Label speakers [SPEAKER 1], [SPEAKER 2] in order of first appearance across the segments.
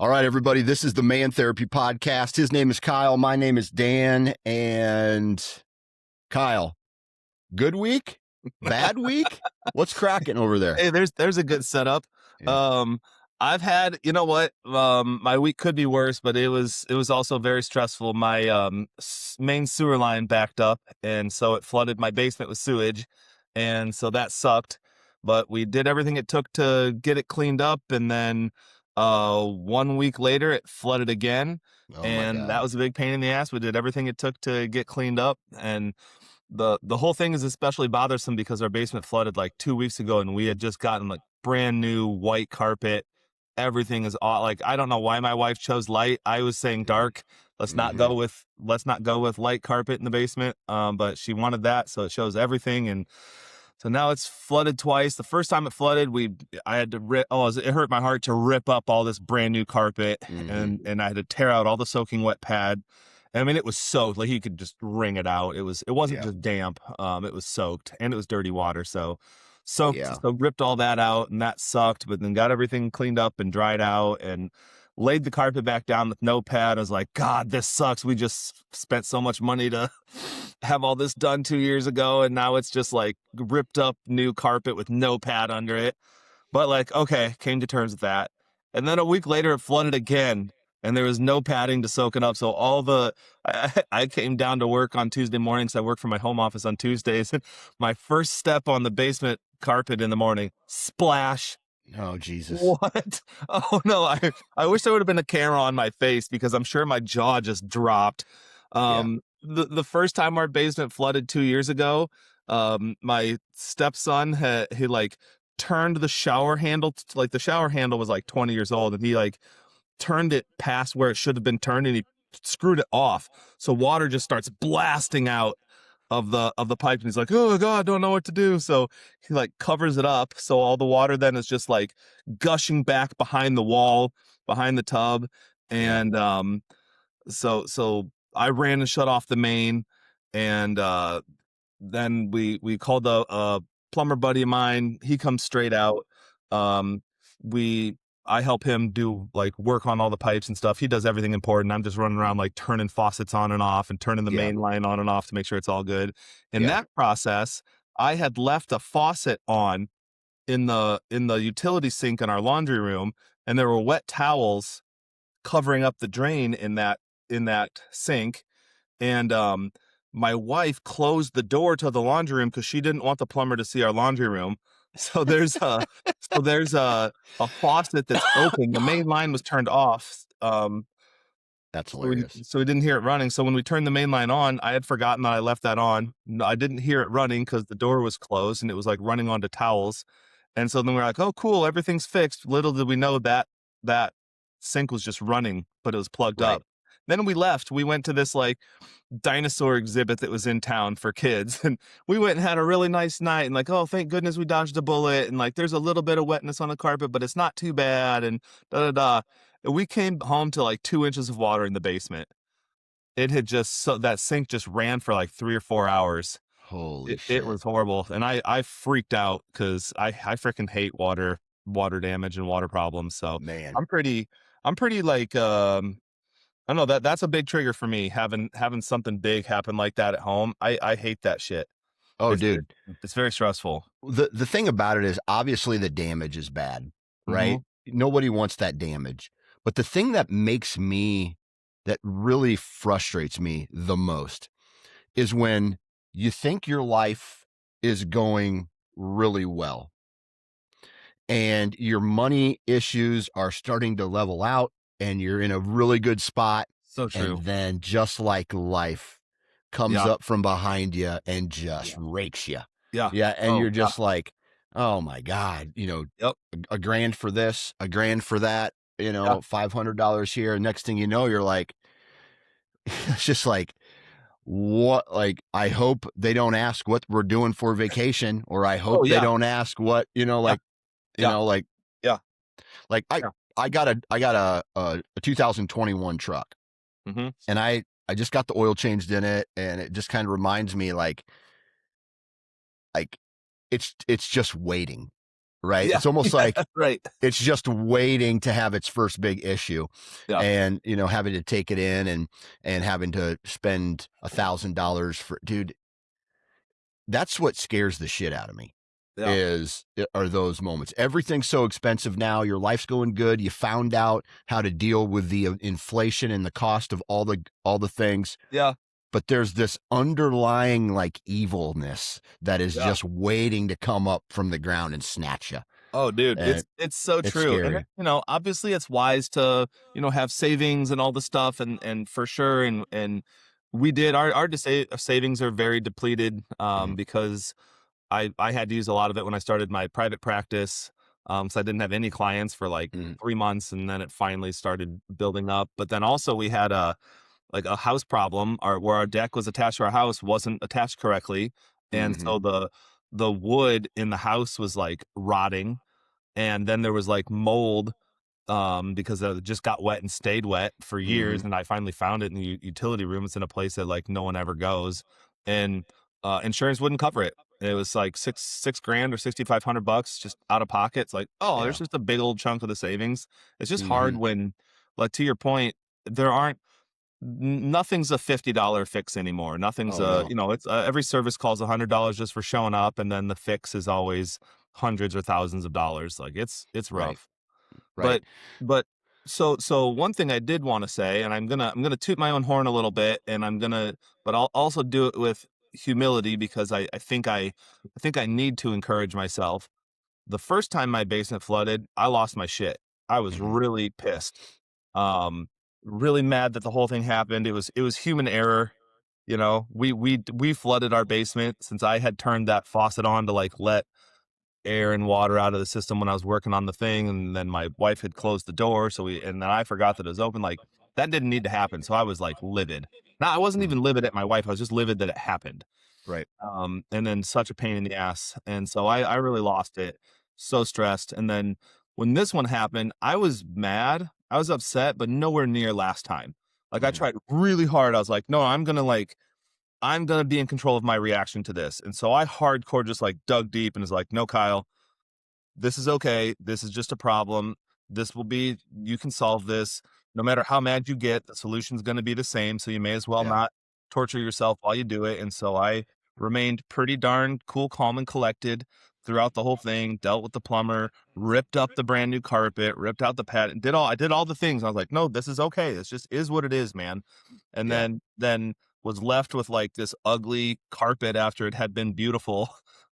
[SPEAKER 1] All right, everybody, this is the Man Therapy Podcast. His name is Kyle. My name is Dan. And Kyle, good week? Bad week? What's cracking over there?
[SPEAKER 2] Hey, there's a good setup.
[SPEAKER 1] Yeah.
[SPEAKER 2] I've had, you know what, my week could be worse, but it was also very stressful. My main sewer line backed up, and so it flooded my basement with sewage, and so that sucked. But we did everything it took to get it cleaned up, and then 1 week later it flooded again,
[SPEAKER 1] Oh, my
[SPEAKER 2] and that
[SPEAKER 1] God.
[SPEAKER 2] was a big pain in the ass. We did everything it took to get cleaned up, and the whole thing is especially bothersome because our basement flooded like 2 weeks ago, and we had just gotten like brand new white carpet. Everything is all like, I don't know why my wife chose light. I was saying dark. Let's not go with light carpet in the basement. But she wanted that, so it shows everything. And so now it's flooded twice. The first time it flooded, I had to it hurt my heart to rip up all this brand new carpet, and I had to tear out all the soaking wet pad. I mean, it was soaked, like you could just wring it out. It wasn't just damp. It was soaked, and it was dirty water. So ripped all that out, and that sucked, but then got everything cleaned up and dried out and laid the carpet back down with no pad. I was like, God, this sucks. We just spent so much money to have all this done 2 years ago, and now it's just like ripped up new carpet with no pad under it. But like, okay, came to terms with that. And then a week later, it flooded again, and there was no padding to soak it up. So I came down to work on Tuesday mornings. I work from my home office on Tuesdays. And my first step on the basement carpet in the morning, splash.
[SPEAKER 1] Oh, Jesus.
[SPEAKER 2] What? Oh, no. I wish there would have been a camera on my face, because I'm sure my jaw just dropped. The first time our basement flooded 2 years ago, my stepson he like turned the shower handle, like the shower handle was like 20 years old, and he like turned it past where it should have been turned, and he screwed it off. So water just starts blasting out of the pipe, and he's like, oh God, don't know what to do. So he like covers it up, so all the water then is just like gushing back behind the wall, behind the tub. And so I ran and shut off the main, and then we called a plumber buddy of mine. He comes straight out. Um, I help him do like work on all the pipes and stuff. He does everything important. I'm just running around like turning faucets on and off and turning the main line on and off to make sure it's all good. In that process, I had left a faucet on in the utility sink in our laundry room, and there were wet towels covering up the drain in that sink. And my wife closed the door to the laundry room because she didn't want the plumber to see our laundry room. So there's a faucet that's open. The main line was turned off.
[SPEAKER 1] That's hilarious.
[SPEAKER 2] So we didn't hear it running. So when we turned the main line on, I had forgotten that I left that on. No, I didn't hear it running because the door was closed, and it was like running onto towels. And so then we're like, oh, cool, everything's fixed. Little did we know that sink was just running, but it was plugged up. Then we left. We went to this like dinosaur exhibit that was in town for kids, and we went and had a really nice night, and like, oh, thank goodness we dodged a bullet, and like there's a little bit of wetness on the carpet, but it's not too bad, and And we came home to like 2 inches of water in the basement. It had that sink just ran for like 3 or 4 hours.
[SPEAKER 1] Holy shit.
[SPEAKER 2] It was horrible, and I freaked out because I freaking hate water damage and water problems. So
[SPEAKER 1] Man.
[SPEAKER 2] I'm pretty like I don't know, that's a big trigger for me, having something big happen like that at home. I hate that shit.
[SPEAKER 1] Oh, dude.
[SPEAKER 2] It's very stressful.
[SPEAKER 1] The thing about it is, obviously the damage is bad, right? Nobody wants that damage. But the thing that really frustrates me the most is when you think your life is going really well and your money issues are starting to level out and you're in a really good spot.
[SPEAKER 2] So true.
[SPEAKER 1] And then just like life comes up from behind you and just rakes you. Yeah. And you're just like, oh my God, a grand for this, a grand for that, $500 here. Next thing you know, you're like, it's just like, what? Like, I hope they don't ask what we're doing for vacation, or I hope they don't ask what, I got a 2021 truck, and I just got the oil changed in it, and it just kind of reminds me like it's just waiting. right?
[SPEAKER 2] Yeah.
[SPEAKER 1] It's almost
[SPEAKER 2] Yeah.
[SPEAKER 1] like
[SPEAKER 2] Right.
[SPEAKER 1] it's just waiting to have its first big issue,
[SPEAKER 2] Yeah.
[SPEAKER 1] and having to take it in and having to spend $1,000 for, dude. That's what scares the shit out of me.
[SPEAKER 2] Yeah.
[SPEAKER 1] Are those moments. Everything's so expensive now. Your life's going good. You found out how to deal with the inflation and the cost of all the things.
[SPEAKER 2] Yeah.
[SPEAKER 1] But there's this underlying like evilness that is
[SPEAKER 2] Yeah.
[SPEAKER 1] just waiting to come up from the ground and snatch you.
[SPEAKER 2] Oh, dude,
[SPEAKER 1] And
[SPEAKER 2] it's so
[SPEAKER 1] it's
[SPEAKER 2] true. And
[SPEAKER 1] scary.
[SPEAKER 2] obviously it's wise to, have savings and all the stuff, and for sure, and we did our savings are very depleted,
[SPEAKER 1] Mhm,
[SPEAKER 2] because I had to use a lot of it when I started my private practice. So I didn't have any clients for like
[SPEAKER 1] mhm,
[SPEAKER 2] 3 months, and then it finally started building up. But then also we had a house problem, where our deck was attached to our house wasn't attached correctly, and
[SPEAKER 1] mhm,
[SPEAKER 2] so the wood in the house was like rotting, and then there was like mold, because it just got wet and stayed wet for years,
[SPEAKER 1] mhm.
[SPEAKER 2] and I finally found it in the utility room. It's in a place that like no one ever goes, and insurance wouldn't cover it. It was like six grand or $6,500 just out of pocket. It's like, oh, there's
[SPEAKER 1] Yeah.
[SPEAKER 2] just a big old chunk of the savings. It's just hard
[SPEAKER 1] Mhm.
[SPEAKER 2] when, like, to your point, there aren't nothing's a $50 fix anymore. Nothing's
[SPEAKER 1] Oh no.
[SPEAKER 2] it's every service calls $100 just for showing up, and then the fix is always hundreds or thousands of dollars. Like, it's
[SPEAKER 1] Right.
[SPEAKER 2] rough.
[SPEAKER 1] Right.
[SPEAKER 2] But but so one thing I did want to say, and I'm gonna toot my own horn a little bit, and but I'll also do it with humility, because I think I need to encourage myself. The first time my basement flooded, I lost my shit. I was
[SPEAKER 1] Mhm.
[SPEAKER 2] really pissed. Um, really mad that the whole thing happened. It was human error. We flooded our basement since I had turned that faucet on to like let air and water out of the system when I was working on the thing, and then my wife had closed the door, and then I forgot that it was open. Like, that didn't need to happen. So I was like livid. Now, I wasn't
[SPEAKER 1] Mhm.
[SPEAKER 2] even livid at my wife. I was just livid that it happened.
[SPEAKER 1] Right.
[SPEAKER 2] And then such a pain in the ass. And so I really lost it. So stressed. And then when this one happened, I was mad. I was upset, but nowhere near last time. Like, I
[SPEAKER 1] Mhm.
[SPEAKER 2] tried really hard. I was like, no, I'm gonna be in control of my reaction to this. And so I hardcore just like dug deep and was like, no, Kyle, this is okay. This is just a problem. You can solve this. No matter how mad you get, the solution's going to be the same. So you may as well
[SPEAKER 1] Yeah.
[SPEAKER 2] not torture yourself while you do it. And so I remained pretty darn cool, calm, and collected throughout the whole thing, dealt with the plumber, ripped up the brand new carpet, ripped out the pad, and I did all the things. I was like, no, this is okay. This just is what it is, man. And
[SPEAKER 1] Yeah.
[SPEAKER 2] then was left with like this ugly carpet after it had been beautiful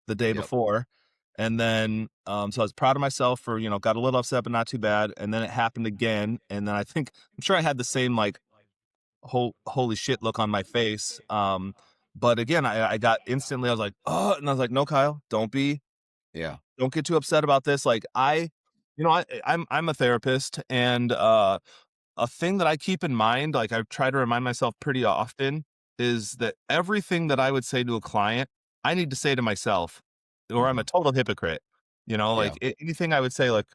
[SPEAKER 2] the day
[SPEAKER 1] Yep.
[SPEAKER 2] before. And then, so I was proud of myself for, got a little upset, but not too bad. And then it happened again. And then I'm sure I had the same like holy shit look on my face. But again, I got instantly, I was like, oh, and I was like, no, Kyle,
[SPEAKER 1] Yeah.
[SPEAKER 2] don't get too upset about this. Like, I'm a therapist, and a thing that I keep in mind, like I try to remind myself pretty often, is that everything that I would say to a client, I need to say to myself, or I'm a
[SPEAKER 1] Mhm.
[SPEAKER 2] total hypocrite.
[SPEAKER 1] Yeah.
[SPEAKER 2] Like, anything I would say, like,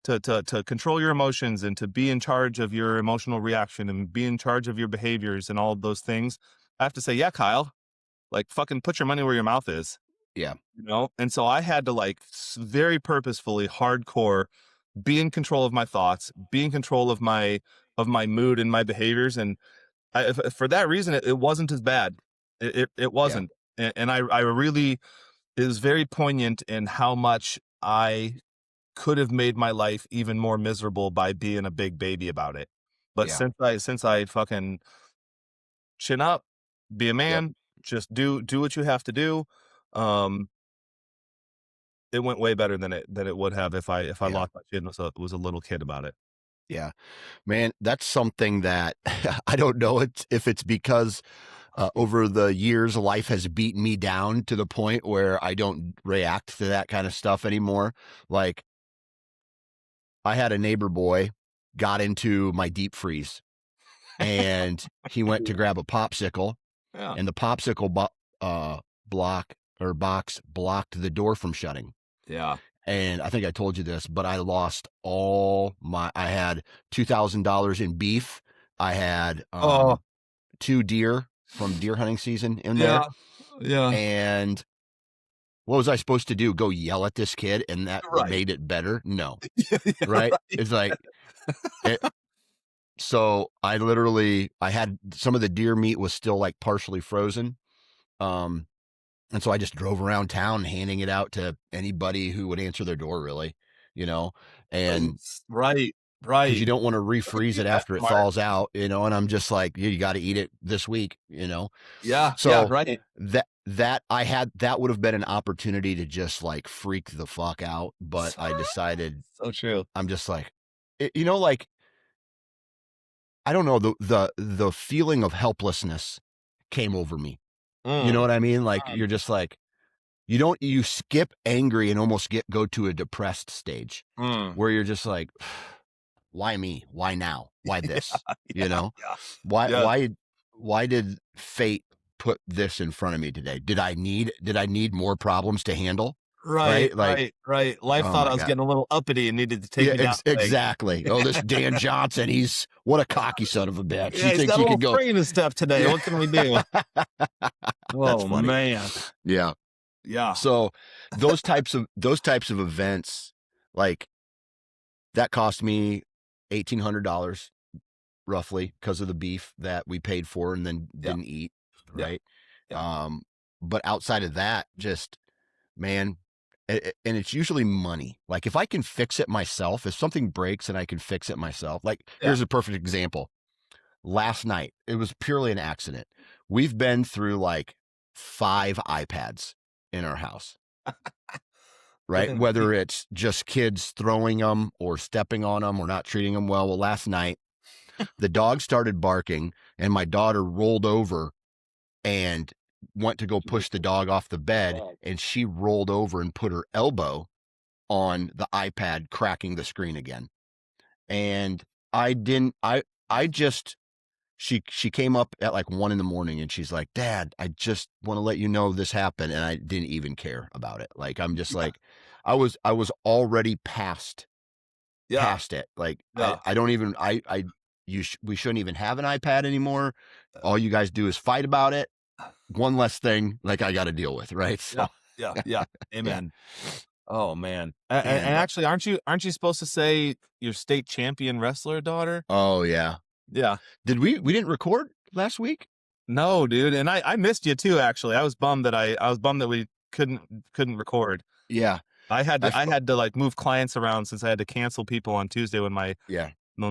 [SPEAKER 2] to control your emotions and to be in charge of your emotional reaction and be in charge of your behaviors and all of those things, I have to say, yeah, Kyle, like, fucking put your money where your mouth is.
[SPEAKER 1] Yeah.
[SPEAKER 2] And so I had to like very purposefully, hardcore, be in control of my thoughts, be in control of my mood and my behaviors. And for that reason, it wasn't as bad. It
[SPEAKER 1] Yeah.
[SPEAKER 2] wasn't. And I really, it was very poignant in how much I could have made my life even more miserable by being a big baby about it. But
[SPEAKER 1] Yeah.
[SPEAKER 2] since I fucking chin up, be a
[SPEAKER 1] Yep.
[SPEAKER 2] man, just do what you have to do. Um, it went way better than it would have if I
[SPEAKER 1] Yeah.
[SPEAKER 2] lost my shit and was a little kid about it.
[SPEAKER 1] Yeah. Man, that's something that I don't know if it's because over the years, life has beaten me down to the point where I don't react to that kind of stuff anymore. Like, I had a neighbor boy got into my deep freeze, and he went to grab a popsicle,
[SPEAKER 2] Yeah.
[SPEAKER 1] and the popsicle block or box blocked the door from shutting.
[SPEAKER 2] Yeah.
[SPEAKER 1] And I think I told you this, but I lost I had $2,000 in beef. I had
[SPEAKER 2] Oh,
[SPEAKER 1] 2 deer from deer hunting season in there.
[SPEAKER 2] yeah. Yeah.
[SPEAKER 1] And what was I supposed to do? Go yell at this kid and that
[SPEAKER 2] Right.
[SPEAKER 1] made it better? No.
[SPEAKER 2] Yeah,
[SPEAKER 1] Right?
[SPEAKER 2] right.
[SPEAKER 1] It's like, so I had some of the deer meat was still like partially frozen. And so I just drove around town handing it out to anybody who would answer their door, really, and
[SPEAKER 2] Right.
[SPEAKER 1] because you
[SPEAKER 2] Right.
[SPEAKER 1] don't want to refreeze it
[SPEAKER 2] That's
[SPEAKER 1] after it
[SPEAKER 2] smart.
[SPEAKER 1] thaws out, and I'm just like, you got to eat it this week,
[SPEAKER 2] Yeah. Yeah.
[SPEAKER 1] So
[SPEAKER 2] Right.
[SPEAKER 1] that would have been an opportunity to just like freak the fuck out, but I decided
[SPEAKER 2] So true.
[SPEAKER 1] I'm just like, like I don't know, the feeling of helplessness came over me. You know what I mean? Like you're just like you skip angry and almost go to a depressed stage where you're just like, why me? Why now? Why this?
[SPEAKER 2] Yeah.
[SPEAKER 1] Why
[SPEAKER 2] Yeah.
[SPEAKER 1] why did fate put this in front of me today? Did I need more problems to handle?
[SPEAKER 2] Right.
[SPEAKER 1] Right? Like,
[SPEAKER 2] Right. Life
[SPEAKER 1] oh
[SPEAKER 2] thought I
[SPEAKER 1] my
[SPEAKER 2] was
[SPEAKER 1] God.
[SPEAKER 2] getting a little uppity and needed to take
[SPEAKER 1] Yeah,
[SPEAKER 2] me down.
[SPEAKER 1] exactly. Oh, this Dan Johnson, what a cocky son of a bitch.
[SPEAKER 2] Yeah,
[SPEAKER 1] He
[SPEAKER 2] he's
[SPEAKER 1] thinks
[SPEAKER 2] got a
[SPEAKER 1] he
[SPEAKER 2] little
[SPEAKER 1] could go.
[SPEAKER 2] spring in his step today.
[SPEAKER 1] Yeah.
[SPEAKER 2] What can we do?
[SPEAKER 1] That's
[SPEAKER 2] Oh
[SPEAKER 1] funny.
[SPEAKER 2] man.
[SPEAKER 1] Yeah.
[SPEAKER 2] Yeah.
[SPEAKER 1] So those types of events, like that cost me $1,800 roughly because of the beef that we paid for and then didn't eat. Right.
[SPEAKER 2] Yeah.
[SPEAKER 1] But outside of that, just, man, and it's usually money. Like if I can fix it myself, if something breaks and I can fix it myself, like here's a perfect example. Last night, it was purely an accident. We've been through like 5 iPads in our house, right? Whether it's just kids throwing them or stepping on them or not treating them well. Well, last night, the dog started barking and my daughter rolled over and went to go push the dog off the bed, and she rolled over and put her elbow on the iPad, cracking the screen again. And I didn't, I just, she came up at like 1 a.m. and she's like, Dad, I just want to let you know this happened. And I didn't even care about it. Like, I'm just like, I was already past it. Like, I don't even, we shouldn't even have an iPad anymore. All you guys do is fight about it. One less thing, like I got to deal with. Right. So,
[SPEAKER 2] Yeah. Amen. Oh man. And actually, aren't you supposed to say your state champion wrestler daughter?
[SPEAKER 1] Oh yeah.
[SPEAKER 2] Yeah.
[SPEAKER 1] We didn't record last week?
[SPEAKER 2] No, dude. And I missed you too, actually. I was bummed that we couldn't record.
[SPEAKER 1] Yeah.
[SPEAKER 2] I had to like move clients around since I had to cancel people on Tuesday when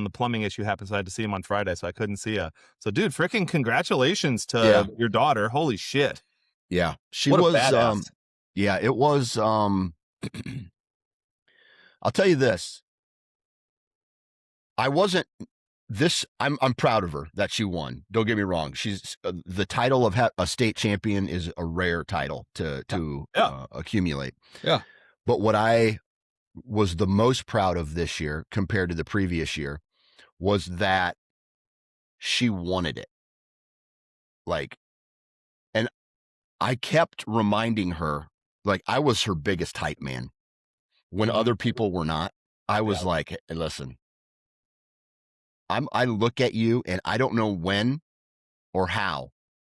[SPEAKER 2] the plumbing issue happened. So I had to see him on Friday, so I couldn't see you. So dude, freaking congratulations to your daughter. Holy shit.
[SPEAKER 1] Yeah. She
[SPEAKER 2] what
[SPEAKER 1] was
[SPEAKER 2] a badass.
[SPEAKER 1] Yeah, it was I'll tell you this. I'm proud of her that she won. Don't get me wrong. She's the title of a state champion is a rare title to accumulate.
[SPEAKER 2] Yeah.
[SPEAKER 1] But what I was the most proud of this year compared to the previous year was that she wanted it. Like, and I kept reminding her, like, I was her biggest hype man when other people were not. I was like, hey, listen, I look at you and I don't know when or how,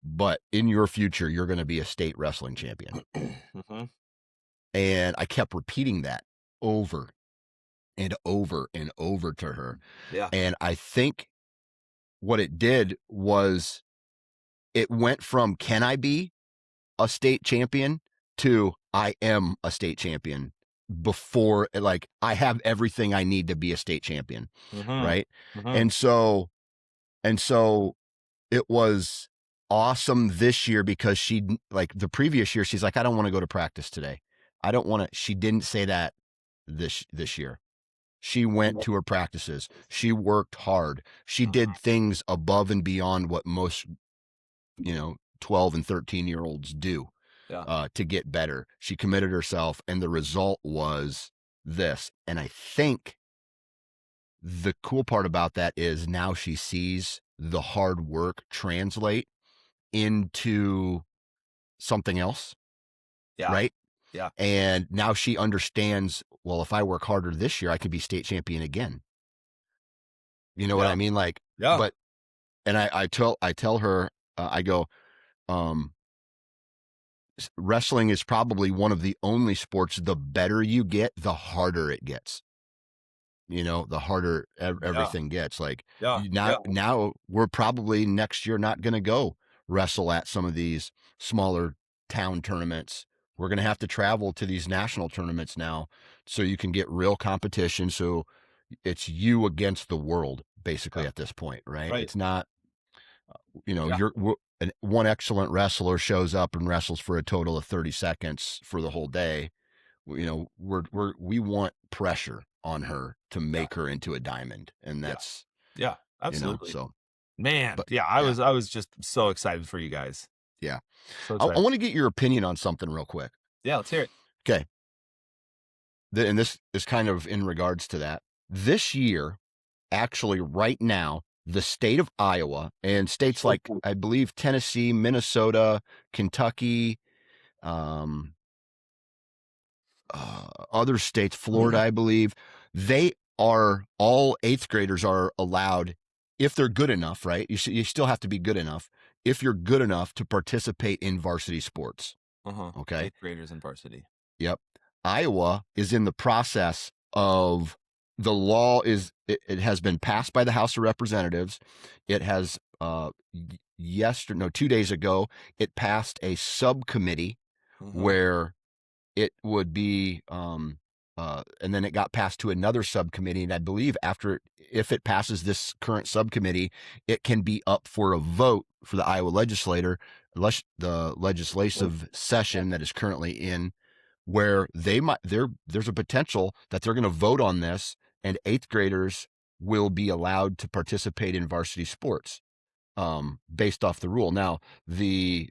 [SPEAKER 1] but in your future, you're going to be a state wrestling champion. And I kept repeating that over and over and over to her.
[SPEAKER 2] Yeah.
[SPEAKER 1] And I think what it did was it went from, can I be a state champion to I am a state champion before, like, I have everything I need to be a state champion. Right. And so it was awesome this year because she, like the previous year, she's like, I don't want to go to practice today. I don't want to. She didn't say that this year. She went to her practices. She worked hard. She did things above and beyond what most, 12 and 13-year-olds do to get better. She committed herself, and the result was this. And I think the cool part about that is now she sees the hard work translate into something else.
[SPEAKER 2] Yeah.
[SPEAKER 1] Right.
[SPEAKER 2] Yeah.
[SPEAKER 1] And now she understands, well, if I work harder this year, I could be state champion again. You know what I mean? Like, but, and I tell her, I go, wrestling is probably one of the only sports, the better you get, the harder it gets. The harder
[SPEAKER 2] Yeah.
[SPEAKER 1] everything gets. Like
[SPEAKER 2] Yeah. Yeah.
[SPEAKER 1] now we're probably next year not going to go wrestle at some of these smaller town tournaments. We're going to have to travel to these national tournaments now so you can get real competition. So it's you against the world basically
[SPEAKER 2] Yeah.
[SPEAKER 1] at this point, right?
[SPEAKER 2] Right.
[SPEAKER 1] It's not,
[SPEAKER 2] Yeah.
[SPEAKER 1] one excellent wrestler shows up and wrestles for a total of 30 seconds for the whole day. We want pressure on her to
[SPEAKER 2] Yeah.
[SPEAKER 1] make her into a diamond, and
[SPEAKER 2] Yeah.
[SPEAKER 1] that's
[SPEAKER 2] Yeah. Absolutely.
[SPEAKER 1] so.
[SPEAKER 2] Man.
[SPEAKER 1] But
[SPEAKER 2] Yeah.
[SPEAKER 1] yeah,
[SPEAKER 2] I was just so excited for you guys.
[SPEAKER 1] yeah.
[SPEAKER 2] So
[SPEAKER 1] I
[SPEAKER 2] excited.
[SPEAKER 1] want to get your opinion on something real quick.
[SPEAKER 2] Yeah. Let's hear it.
[SPEAKER 1] Okay, and this is kind of in regards to that. This year, actually, right now, the state of Iowa and states like I believe Tennessee, Minnesota, Kentucky, um, other states, Florida, I believe, they are all eighth graders are allowed if they're good enough, right? You still have to be good enough if you're good enough to participate in varsity sports. Okay.
[SPEAKER 2] Eighth graders in varsity.
[SPEAKER 1] Yep. Iowa is in the process of the law it has been passed by the House of Representatives. It has yesterday, no, 2 days ago, it passed a subcommittee where it would be and then it got passed to another subcommittee, and I believe if it passes this current subcommittee, it can be up for a vote for the Iowa the legislative session that is currently in, where there's a potential that they're going to vote on this and eighth graders will be allowed to participate in varsity sports based off the rule. Now the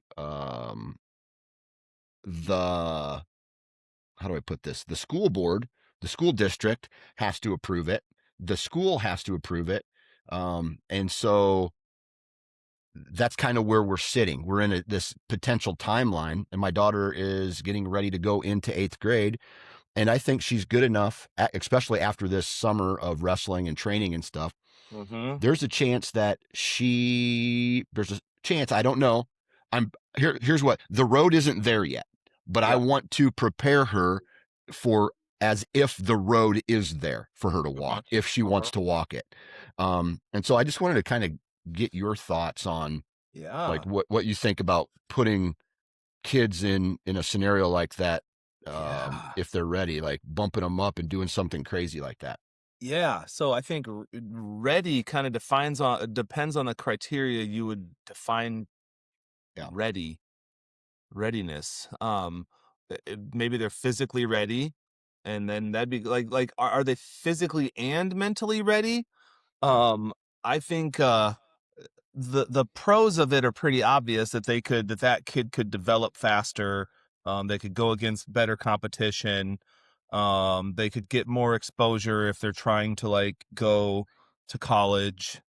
[SPEAKER 1] how do I put this? The school board, the school district has to approve it. The school has to approve it. And so that's kind of where we're sitting. We're in this potential timeline, and my daughter is getting ready to go into eighth grade. And I think she's good enough, especially after this summer of wrestling and training and stuff. There's a chance I don't know. Here's what the road isn't there yet, but I want to prepare her for as if the road is there for her to walk, if she wants to walk it. And so I just wanted to kind of get your thoughts on like what you think about putting kids in a scenario like that. If they're ready, like bumping them up and doing something crazy like that.
[SPEAKER 2] Yeah, so I think ready kind of depends on the criteria you would define
[SPEAKER 1] Yeah.
[SPEAKER 2] readiness. Maybe they're physically ready, and then that'd be like are they physically and mentally ready? I think the pros of it are pretty obvious that that kid could develop faster. They could go against better competition. They could get more exposure if they're trying to like go to college.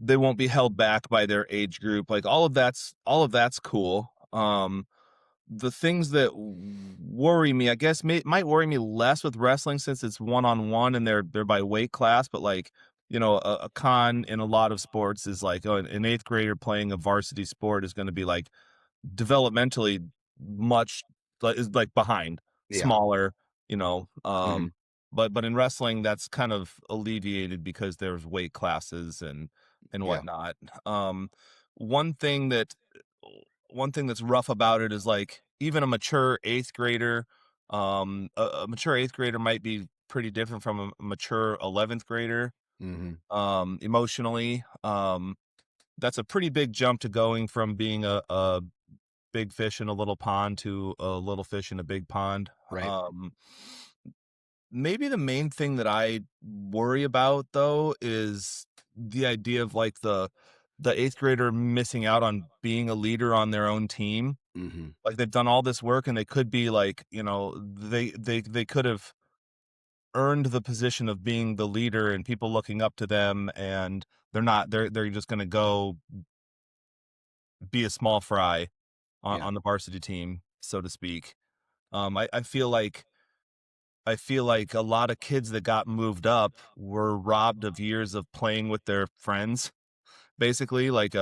[SPEAKER 2] They won't be held back by their age group. Like all of that's cool. The things that worry me, I guess, might worry me less with wrestling since it's one-on-one and they're by weight class. But like, a con in a lot of sports is like, an eighth grader playing a varsity sport is going to be like developmentally much is like behind,
[SPEAKER 1] Yeah.
[SPEAKER 2] smaller, you know.
[SPEAKER 1] Mm-hmm.
[SPEAKER 2] But in wrestling, that's kind of alleviated because there's weight classes and
[SPEAKER 1] Yeah.
[SPEAKER 2] whatnot. One thing that one thing that's rough about it is like even a mature eighth grader, a mature eighth grader might be pretty different from a mature 11th grader,
[SPEAKER 1] Mm-hmm.
[SPEAKER 2] emotionally. That's a pretty big jump to going from being a big fish in a little pond to a little fish in a big pond.
[SPEAKER 1] Right.
[SPEAKER 2] Maybe the main thing that I worry about though is the idea of like the eighth grader missing out on being a leader on their own team.
[SPEAKER 1] Mm-hmm.
[SPEAKER 2] Like they've done all this work and they could be like, they could have earned the position of being the leader and people looking up to them, and they're just going to go be a small fry
[SPEAKER 1] Yeah.
[SPEAKER 2] on the varsity team, so to speak. I feel like a lot of kids that got moved up were robbed of years of playing with their friends. Basically, like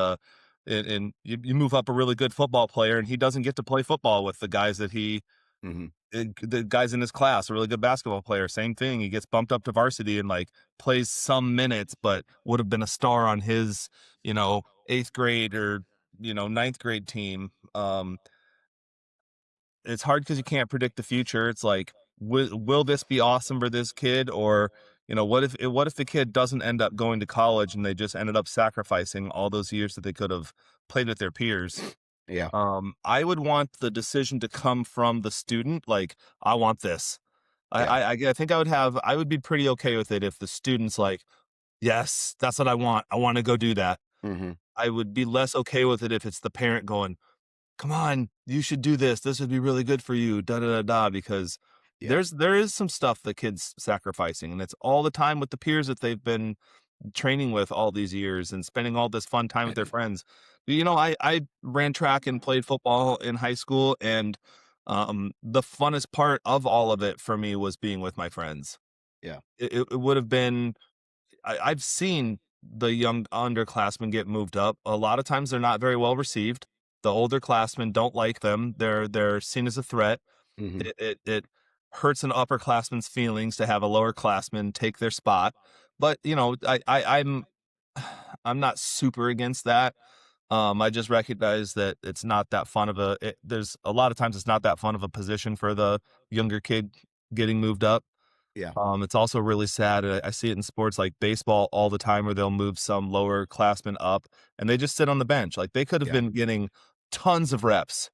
[SPEAKER 2] and you move up a really good football player, and he doesn't get to play football with the guys that the guys in his class, a really good basketball player. Same thing. He gets bumped up to varsity and like plays some minutes, but would have been a star on his, eighth grade or, ninth grade team. It's hard because you can't predict the future. It's like, will this be awesome for this kid? Or, what if the kid doesn't end up going to college and they just ended up sacrificing all those years that they could have played with their peers?
[SPEAKER 1] Yeah.
[SPEAKER 2] I would want the decision to come from the student. Like, I want this.
[SPEAKER 1] Yeah.
[SPEAKER 2] I think I would be pretty okay with it if the student's like, yes, that's what I want. I want to go do that.
[SPEAKER 1] Mm-hmm.
[SPEAKER 2] I would be less okay with it if it's the parent going, come on, you should do this. This would be really good for you. Da da da da. Because
[SPEAKER 1] Yeah.
[SPEAKER 2] there is some stuff the kids sacrificing, and it's all the time with the peers that they've been training with all these years and spending all this fun time with their friends. I ran track and played football in high school, and the funnest part of all of it for me was being with my friends.
[SPEAKER 1] Yeah.
[SPEAKER 2] It would have been. I've seen the young underclassmen get moved up. A lot of times they're not very well received. The older classmen don't like them. They're seen as a threat.
[SPEAKER 1] Mm-hmm.
[SPEAKER 2] It hurts an upperclassman's feelings to have a lower classman take their spot. But I'm not super against that. I just recognize that it's not that fun of there's a lot of times it's not that fun of a position for the younger kid getting moved up.
[SPEAKER 1] Yeah.
[SPEAKER 2] It's also really sad. I see it in sports like baseball all the time where they'll move some lower classmen up and they just sit on the bench. Like they could have
[SPEAKER 1] Yeah.
[SPEAKER 2] been getting tons of reps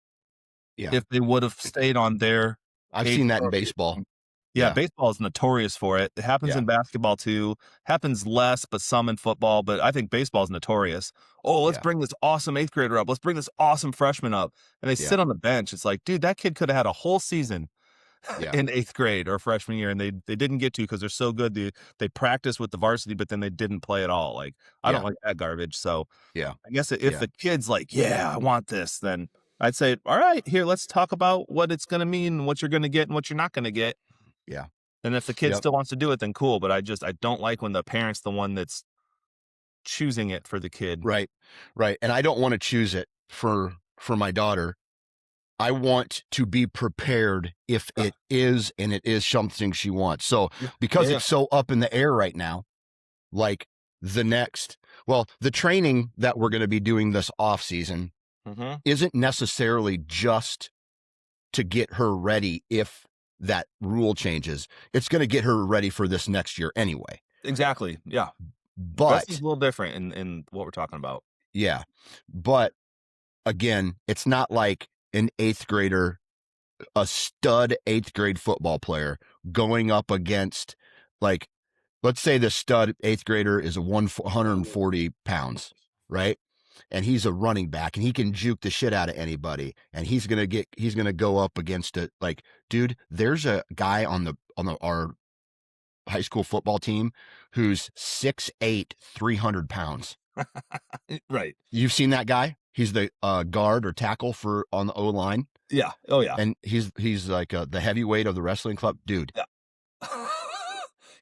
[SPEAKER 1] Yeah.
[SPEAKER 2] if they would have stayed on their
[SPEAKER 1] I've
[SPEAKER 2] age
[SPEAKER 1] seen that in
[SPEAKER 2] appropriate
[SPEAKER 1] baseball.
[SPEAKER 2] team. Yeah, baseball is notorious for it. It happens
[SPEAKER 1] Yeah.
[SPEAKER 2] in basketball too. Happens less, but some in football. But I think baseball is notorious. Oh, let's
[SPEAKER 1] Yeah.
[SPEAKER 2] bring this awesome eighth grader up. Let's bring this awesome freshman up. And they
[SPEAKER 1] Yeah.
[SPEAKER 2] sit on the bench. It's like, dude, that kid could have had a whole season
[SPEAKER 1] Yeah.
[SPEAKER 2] in eighth grade or freshman year, and they didn't get to because they're so good. They practiced with the varsity, but then they didn't play at all. Like, I don't
[SPEAKER 1] Yeah.
[SPEAKER 2] like that garbage. So
[SPEAKER 1] Yeah.
[SPEAKER 2] I guess if
[SPEAKER 1] Yeah.
[SPEAKER 2] the kid's like, yeah, I want this, then I'd say, all right, here, let's talk about what it's going to mean, what you're going to get and what you're not going to get.
[SPEAKER 1] Yeah.
[SPEAKER 2] And if the kid
[SPEAKER 1] Yep.
[SPEAKER 2] still wants to do it, then cool. But I don't like when the parent's the one that's choosing it for the kid.
[SPEAKER 1] Right. Right. And I don't want to choose it for my daughter. I want to be prepared if it is, and it is something she wants. So because it's so up in the air right now, like the training that we're going to be doing this off season isn't necessarily just to get her ready if that rule changes. It's going to get her ready for this next year anyway.
[SPEAKER 2] Exactly. Yeah.
[SPEAKER 1] But
[SPEAKER 2] it's a little different in what we're talking about.
[SPEAKER 1] Yeah. But again, it's not like an eighth grader, a stud eighth grade football player going up against, like, let's say the stud eighth grader is 140 pounds, right? And he's a running back and he can juke the shit out of anybody. And he's going to go up against it. Like, dude, there's a guy on our high school football team who's 6'8", 300 pounds.
[SPEAKER 2] Right.
[SPEAKER 1] You've seen that guy? He's the guard or tackle on the O line.
[SPEAKER 2] Yeah. Oh yeah.
[SPEAKER 1] And he's like the heavyweight of the wrestling club, dude.
[SPEAKER 2] Yeah.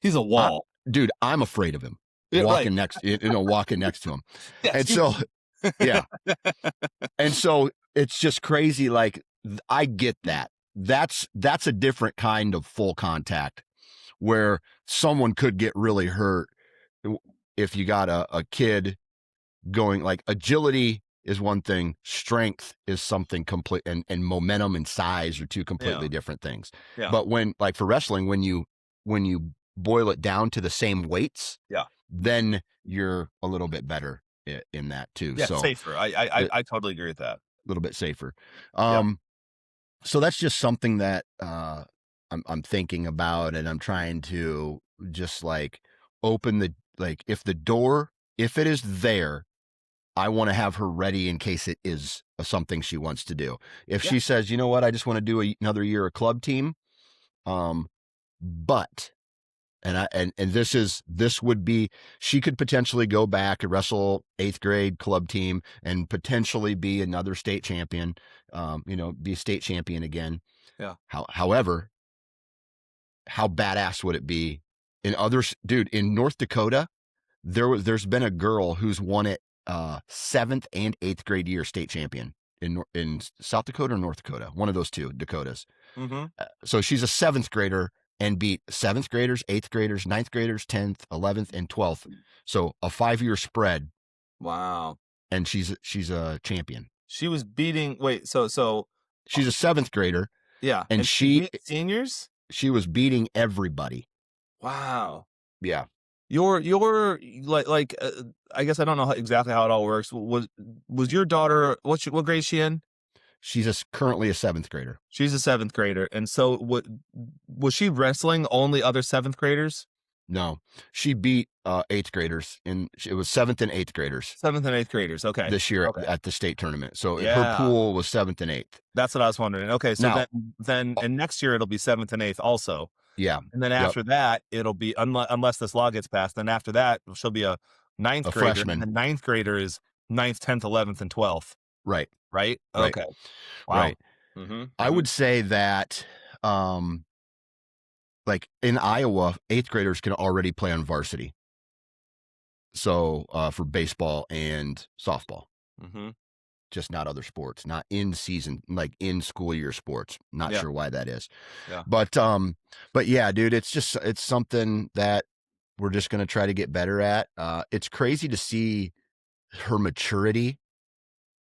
[SPEAKER 2] He's a wall.
[SPEAKER 1] Dude, I'm afraid of him. Walking next to him.
[SPEAKER 2] Yes,
[SPEAKER 1] and so, yeah. And so it's just crazy. Like, I get that. That's a different kind of full contact where someone could get really hurt if you got a kid going. Like, agility is one thing, strength is something complete, and momentum and size are two completely different things.
[SPEAKER 2] Yeah.
[SPEAKER 1] But when, like, for wrestling, when you boil it down to the same weights, then you're a little bit better in that too.
[SPEAKER 2] Yeah,
[SPEAKER 1] so
[SPEAKER 2] safer. I totally agree with that.
[SPEAKER 1] A little bit safer. So that's just something that I'm thinking about, and I'm trying to just like open if it is there, I want to have her ready in case it is something she wants to do. If she says, you know what, I just want to do another year of club team, but this would be, she could potentially go back and wrestle eighth grade club team and potentially be another state champion, be a state champion again.
[SPEAKER 2] Yeah.
[SPEAKER 1] However, how badass would it be in North Dakota? There's been a girl who's won it 7th and 8th grade year state champion in South Dakota or North Dakota, one of those two Dakotas.
[SPEAKER 2] Mm-hmm.
[SPEAKER 1] So she's a 7th grader and beat 7th graders, 8th graders, 9th graders, 10th, 11th, and 12th. So a 5-year spread.
[SPEAKER 2] Wow.
[SPEAKER 1] And she's a champion.
[SPEAKER 2] She was beating. Wait, so
[SPEAKER 1] she's a 7th grader.
[SPEAKER 2] Yeah,
[SPEAKER 1] and she
[SPEAKER 2] beat seniors.
[SPEAKER 1] She was beating everybody.
[SPEAKER 2] Wow.
[SPEAKER 1] Yeah.
[SPEAKER 2] You're like I guess I don't know exactly how it all works. Was your daughter, what grade is she in?
[SPEAKER 1] She's currently a 7th grader.
[SPEAKER 2] She's a 7th grader. And so was she wrestling only other 7th graders?
[SPEAKER 1] No, she beat 8th graders, and it was 7th and 8th graders.
[SPEAKER 2] 7th and 8th graders. Okay.
[SPEAKER 1] This year at the state tournament. So her pool was 7th and 8th.
[SPEAKER 2] That's what I was wondering. Okay, so
[SPEAKER 1] now,
[SPEAKER 2] then and next year it'll be 7th and 8th also.
[SPEAKER 1] Yeah.
[SPEAKER 2] And then after that, it'll be, unless this law gets passed, then after that, she'll be a 9th grader.
[SPEAKER 1] Freshman.
[SPEAKER 2] And the 9th grader is 9th, 10th, 11th, and 12th.
[SPEAKER 1] Right.
[SPEAKER 2] Right?
[SPEAKER 1] Right.
[SPEAKER 2] Okay. Wow.
[SPEAKER 1] Right.
[SPEAKER 2] Mm-hmm.
[SPEAKER 1] I would say that, like in Iowa, 8th graders can already play on varsity. So for baseball and softball.
[SPEAKER 2] Mm-hmm.
[SPEAKER 1] Just not other sports, not in season, like in school year sports. Not sure why that is.
[SPEAKER 2] Yeah.
[SPEAKER 1] But yeah, dude, it's something that we're just going to try to get better at. It's crazy to see her maturity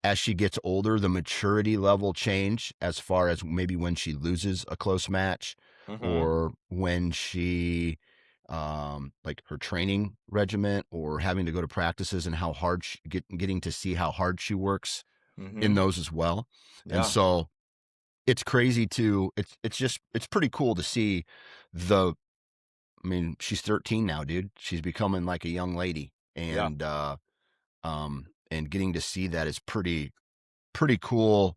[SPEAKER 1] as she gets older, the maturity level change as far as maybe when she loses a close match, or when she, like her training regiment or having to go to practices, and how hard getting to see how hard she works in those as well. Yeah. And so it's crazy it's pretty cool to see I mean, she's 13 now, dude. She's becoming like a young lady, and getting to see that is pretty cool.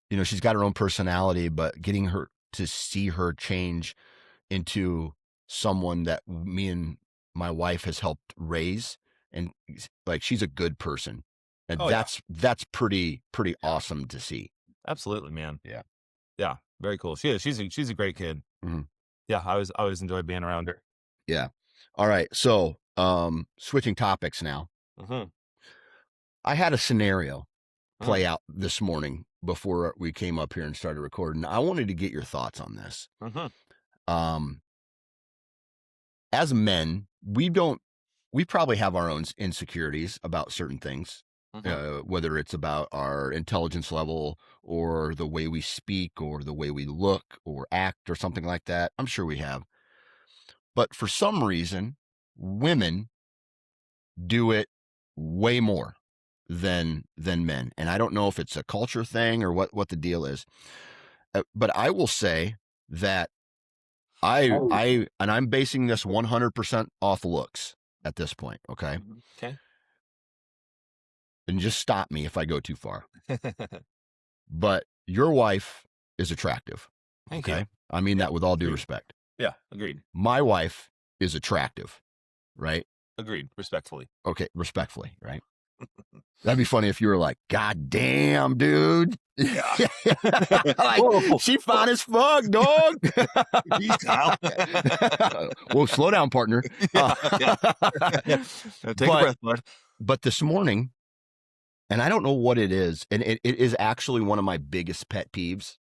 [SPEAKER 1] You know, she's got her own personality, but getting her to see her change into someone that me and my wife has helped raise, and like she's a good person, and that's pretty awesome to see.
[SPEAKER 2] Absolutely, man.
[SPEAKER 1] Yeah,
[SPEAKER 2] very cool. She's a great kid.
[SPEAKER 1] Mm-hmm.
[SPEAKER 2] Yeah, I always enjoyed being around her.
[SPEAKER 1] Yeah. All right, so switching topics now.
[SPEAKER 2] Mm-hmm.
[SPEAKER 1] I had a scenario play out this morning before we came up here and started recording. I wanted to get your thoughts on this. As men, we probably have our own insecurities about certain things, whether it's about our intelligence level or the way we speak or the way we look or act or something like that. I'm sure we have. But for some reason, women do it way more than men. And I don't know if it's a culture thing or what the deal is. But I will say that I'm basing this 100% off looks at this point. Okay.
[SPEAKER 2] Okay.
[SPEAKER 1] And just stop me if I go too far. But your wife is attractive.
[SPEAKER 2] Thank you.
[SPEAKER 1] I mean that with all due respect.
[SPEAKER 2] Yeah. Agreed.
[SPEAKER 1] My wife is attractive. Right.
[SPEAKER 2] Agreed. Respectfully.
[SPEAKER 1] Okay. Respectfully. Right. That'd be funny if you were like, God damn, dude. Yeah. Like, she fine as fuck, dog. Well, slow down, partner.
[SPEAKER 2] Take a breath, bud.
[SPEAKER 1] But this morning, and I don't know what it is, and it is actually one of my biggest pet peeves.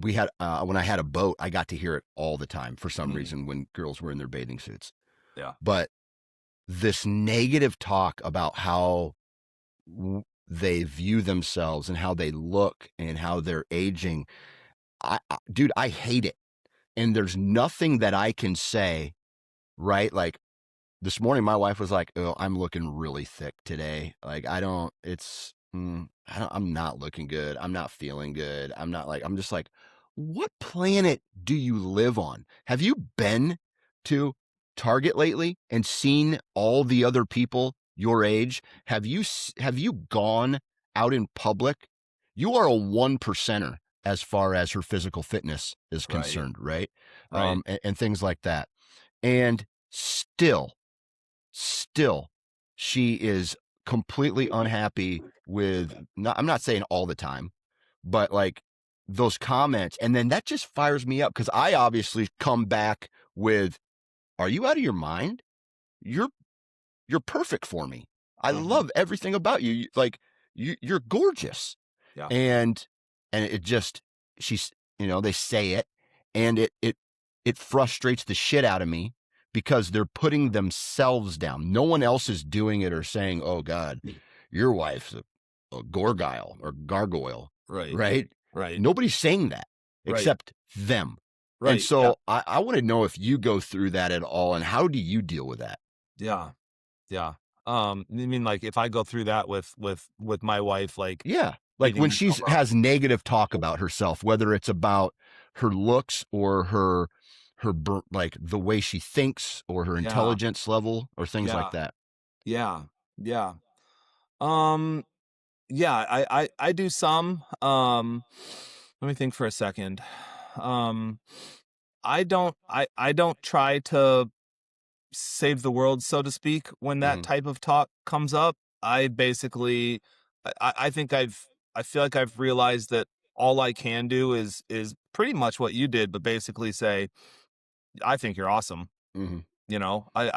[SPEAKER 1] We had when I had a boat, I got to hear it all the time for some reason when girls were in their bathing suits.
[SPEAKER 2] Yeah.
[SPEAKER 1] But this negative talk about how they view themselves and how they look and how they're aging, dude, I hate it. And there's nothing that I can say, right? Like this morning, my wife was like, "Oh, I'm looking really thick today. Like, I'm not looking good. I'm not feeling good. I'm just like, what planet do you live on? Have you been to Target lately and seen all the other people your age? Have you gone out in public? You are a 1%er as far as her physical fitness is concerned, right? And things like that. And still, she is completely unhappy with, I'm not saying all the time, but like those comments. And then that just fires me up because I obviously come back with, are you out of your mind? You're perfect for me. I love everything about you. Like you're gorgeous.
[SPEAKER 2] Yeah.
[SPEAKER 1] And it just she's they say it, and it frustrates the shit out of me because they're putting themselves down. No one else is doing it or saying, "Oh God, your wife's a gorgile or gargoyle,"
[SPEAKER 2] Right.
[SPEAKER 1] right?
[SPEAKER 2] Right.
[SPEAKER 1] Nobody's saying that
[SPEAKER 2] Right.
[SPEAKER 1] except them. And
[SPEAKER 2] Right. Yeah.
[SPEAKER 1] so I want to know if you go through that at all, and how do you deal with that?
[SPEAKER 2] Yeah. Yeah. You mean like if I go through that with my wife, like
[SPEAKER 1] Yeah. Like
[SPEAKER 2] beating
[SPEAKER 1] when
[SPEAKER 2] myself
[SPEAKER 1] she's
[SPEAKER 2] up?
[SPEAKER 1] has negative talk about herself, whether it's about her looks or like the way she thinks or her
[SPEAKER 2] Yeah.
[SPEAKER 1] intelligence level or things like
[SPEAKER 2] Yeah.
[SPEAKER 1] that.
[SPEAKER 2] Yeah. Yeah. Um, yeah, I do some. Let me think for a second. Um, I don't try to save the world, so to speak, when that
[SPEAKER 1] Hmm.
[SPEAKER 2] type of talk comes up. I basically I think I feel like I've realized that all I can do is pretty much what you did, but basically say, I think you're awesome.
[SPEAKER 1] Hmm.
[SPEAKER 2] You know,
[SPEAKER 1] Yeah.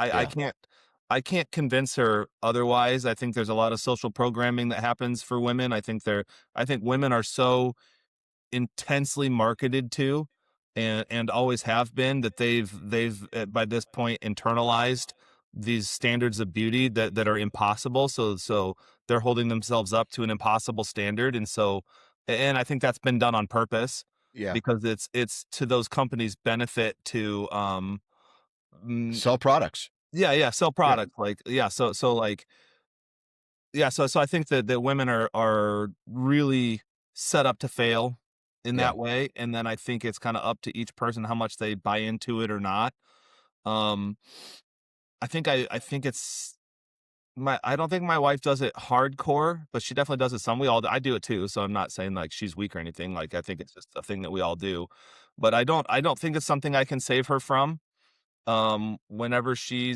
[SPEAKER 2] I can't convince her otherwise. I think there's a lot of social programming that happens for women. I think women are so intensely marketed to and always have been that they've by this point internalized these standards of beauty that are impossible. So they're holding themselves up to an impossible standard. And so and I think that's been done on purpose
[SPEAKER 1] Yeah.
[SPEAKER 2] because it's to those companies' benefit to mm,
[SPEAKER 1] Sell products.
[SPEAKER 2] yeah, yeah, sell
[SPEAKER 1] Yeah.
[SPEAKER 2] product, like, yeah, so, like, yeah, so I think that women are really set up to fail in
[SPEAKER 1] Yeah.
[SPEAKER 2] that way, and then I think it's kinda up to each person how much they buy into it or not. Um, I think it's my I don't think my wife does it hardcore, but she definitely does it some. I do it too, so I'm not saying, like, she's weak or anything, like, I think it's just a thing that we all do, but I don't think it's something I can save her from. Whenever she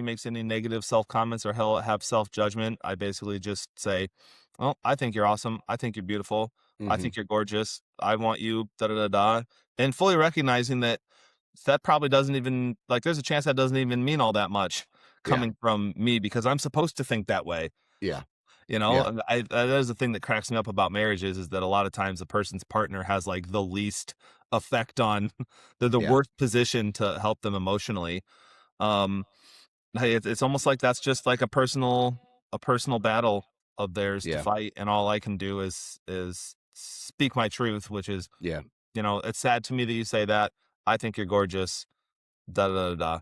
[SPEAKER 2] makes any negative self comments or hell have self judgment, I basically just say, "Well, I think you're awesome. I think you're beautiful. I
[SPEAKER 1] Hmm.
[SPEAKER 2] think you're gorgeous. I want you." Da da da da. And fully recognizing that probably doesn't even like. There's a chance that doesn't even mean all that much
[SPEAKER 1] Yeah.
[SPEAKER 2] coming from me because I'm supposed to think that way.
[SPEAKER 1] Yeah.
[SPEAKER 2] You know,
[SPEAKER 1] Yeah.
[SPEAKER 2] and that is the thing that cracks me up about marriages is that a lot of times the person's partner has like the least effect on the
[SPEAKER 1] Yeah.
[SPEAKER 2] worst position to help them emotionally. Um, hey, it's almost like that's just like a personal battle of theirs to
[SPEAKER 1] Yeah.
[SPEAKER 2] fight, and all I can do is speak my truth, which is,
[SPEAKER 1] Yeah.
[SPEAKER 2] you know, it's sad to me that you say that. I think you're gorgeous. Da da da da.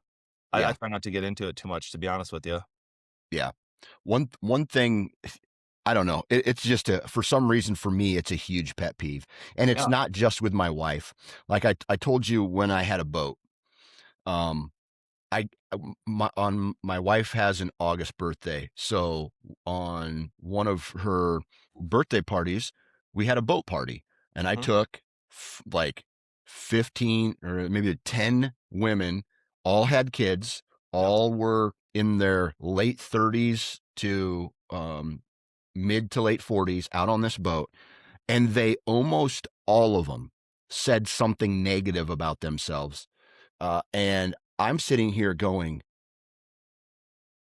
[SPEAKER 2] I
[SPEAKER 1] Yeah.
[SPEAKER 2] try not to get into it too much, to be honest with you.
[SPEAKER 1] Yeah. One thing, I don't know. It's just for some reason for me, it's a huge pet peeve, and it's
[SPEAKER 2] Yeah.
[SPEAKER 1] not just with my wife. Like I told you when I had a boat. Um, my wife has an August birthday, so on one of her birthday parties, we had a boat party, and I
[SPEAKER 2] Hmm.
[SPEAKER 1] took like 15 or maybe 10 women, all had kids,
[SPEAKER 2] Yeah.
[SPEAKER 1] all were in their late 30s to mid to late 40s out on this boat, and they almost all of them said something negative about themselves. And I'm sitting here going,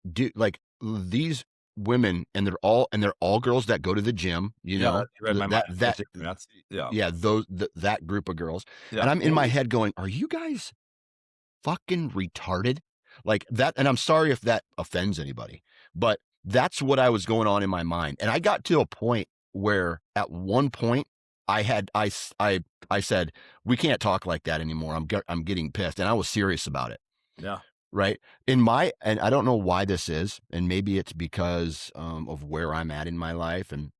[SPEAKER 1] dude, like these women, and they're all girls that go to the gym,
[SPEAKER 2] Yeah. You read my mind.
[SPEAKER 1] that
[SPEAKER 2] Yeah.
[SPEAKER 1] yeah, that group of girls.
[SPEAKER 2] Yeah.
[SPEAKER 1] And I'm in my head going, are you guys fucking retarded? Like that, and I'm sorry if that offends anybody, but that's what I was going on in my mind. And I got to a point where at one point I had I said, we can't talk like that anymore. I'm getting pissed, and I was serious about it.
[SPEAKER 2] Yeah.
[SPEAKER 1] Right. And I don't know why this is, and maybe it's because of where I'm at in my life. And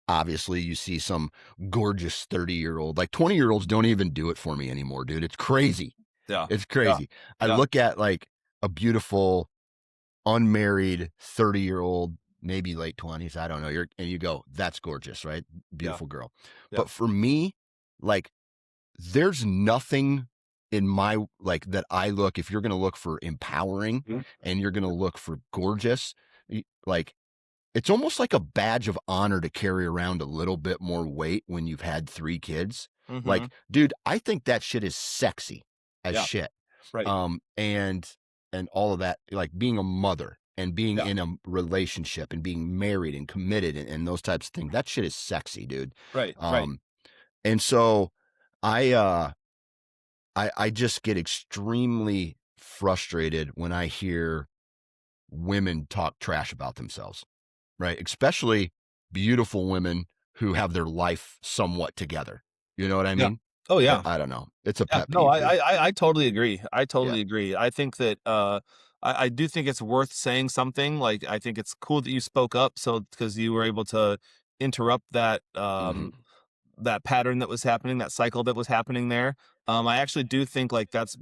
[SPEAKER 1] obviously, you see some gorgeous 30-year-old, like 20-year-olds don't even do it for me anymore, dude. It's crazy.
[SPEAKER 2] Yeah.
[SPEAKER 1] It's
[SPEAKER 2] Yeah.
[SPEAKER 1] crazy. I
[SPEAKER 2] Yeah.
[SPEAKER 1] look at like a beautiful, unmarried 30-year-old, maybe late 20s. I don't know. And you go, that's gorgeous, right?
[SPEAKER 2] Yeah.
[SPEAKER 1] Beautiful girl.
[SPEAKER 2] Yeah.
[SPEAKER 1] But for me, like, there's nothing in my like that I look if you're going to look for empowering
[SPEAKER 2] Mhm.
[SPEAKER 1] and you're going to look for gorgeous, like it's almost like a badge of honor to carry around a little bit more weight when you've had 3 kids.
[SPEAKER 2] Mhm.
[SPEAKER 1] Like, dude, I think that shit is sexy as
[SPEAKER 2] Yeah.
[SPEAKER 1] shit.
[SPEAKER 2] Right.
[SPEAKER 1] And all of that, like being a mother and being in a relationship and being married and committed and those types of things. That shit is sexy, dude.
[SPEAKER 2] Right.
[SPEAKER 1] And so I I just get extremely frustrated when I hear women talk trash about themselves, right? Especially beautiful women who have their life somewhat together. You know what I
[SPEAKER 2] Yeah.
[SPEAKER 1] mean?
[SPEAKER 2] Oh yeah.
[SPEAKER 1] I don't know. It's a
[SPEAKER 2] Yeah,
[SPEAKER 1] pet
[SPEAKER 2] no,
[SPEAKER 1] peeve, dude.
[SPEAKER 2] I totally agree. I
[SPEAKER 1] Yeah.
[SPEAKER 2] totally agree. I think that I do think it's worth saying something. Like I think it's cool that you spoke up, so because you were able to interrupt that
[SPEAKER 1] Hmm.
[SPEAKER 2] that pattern that was happening, that cycle that was happening there. I actually do think like that's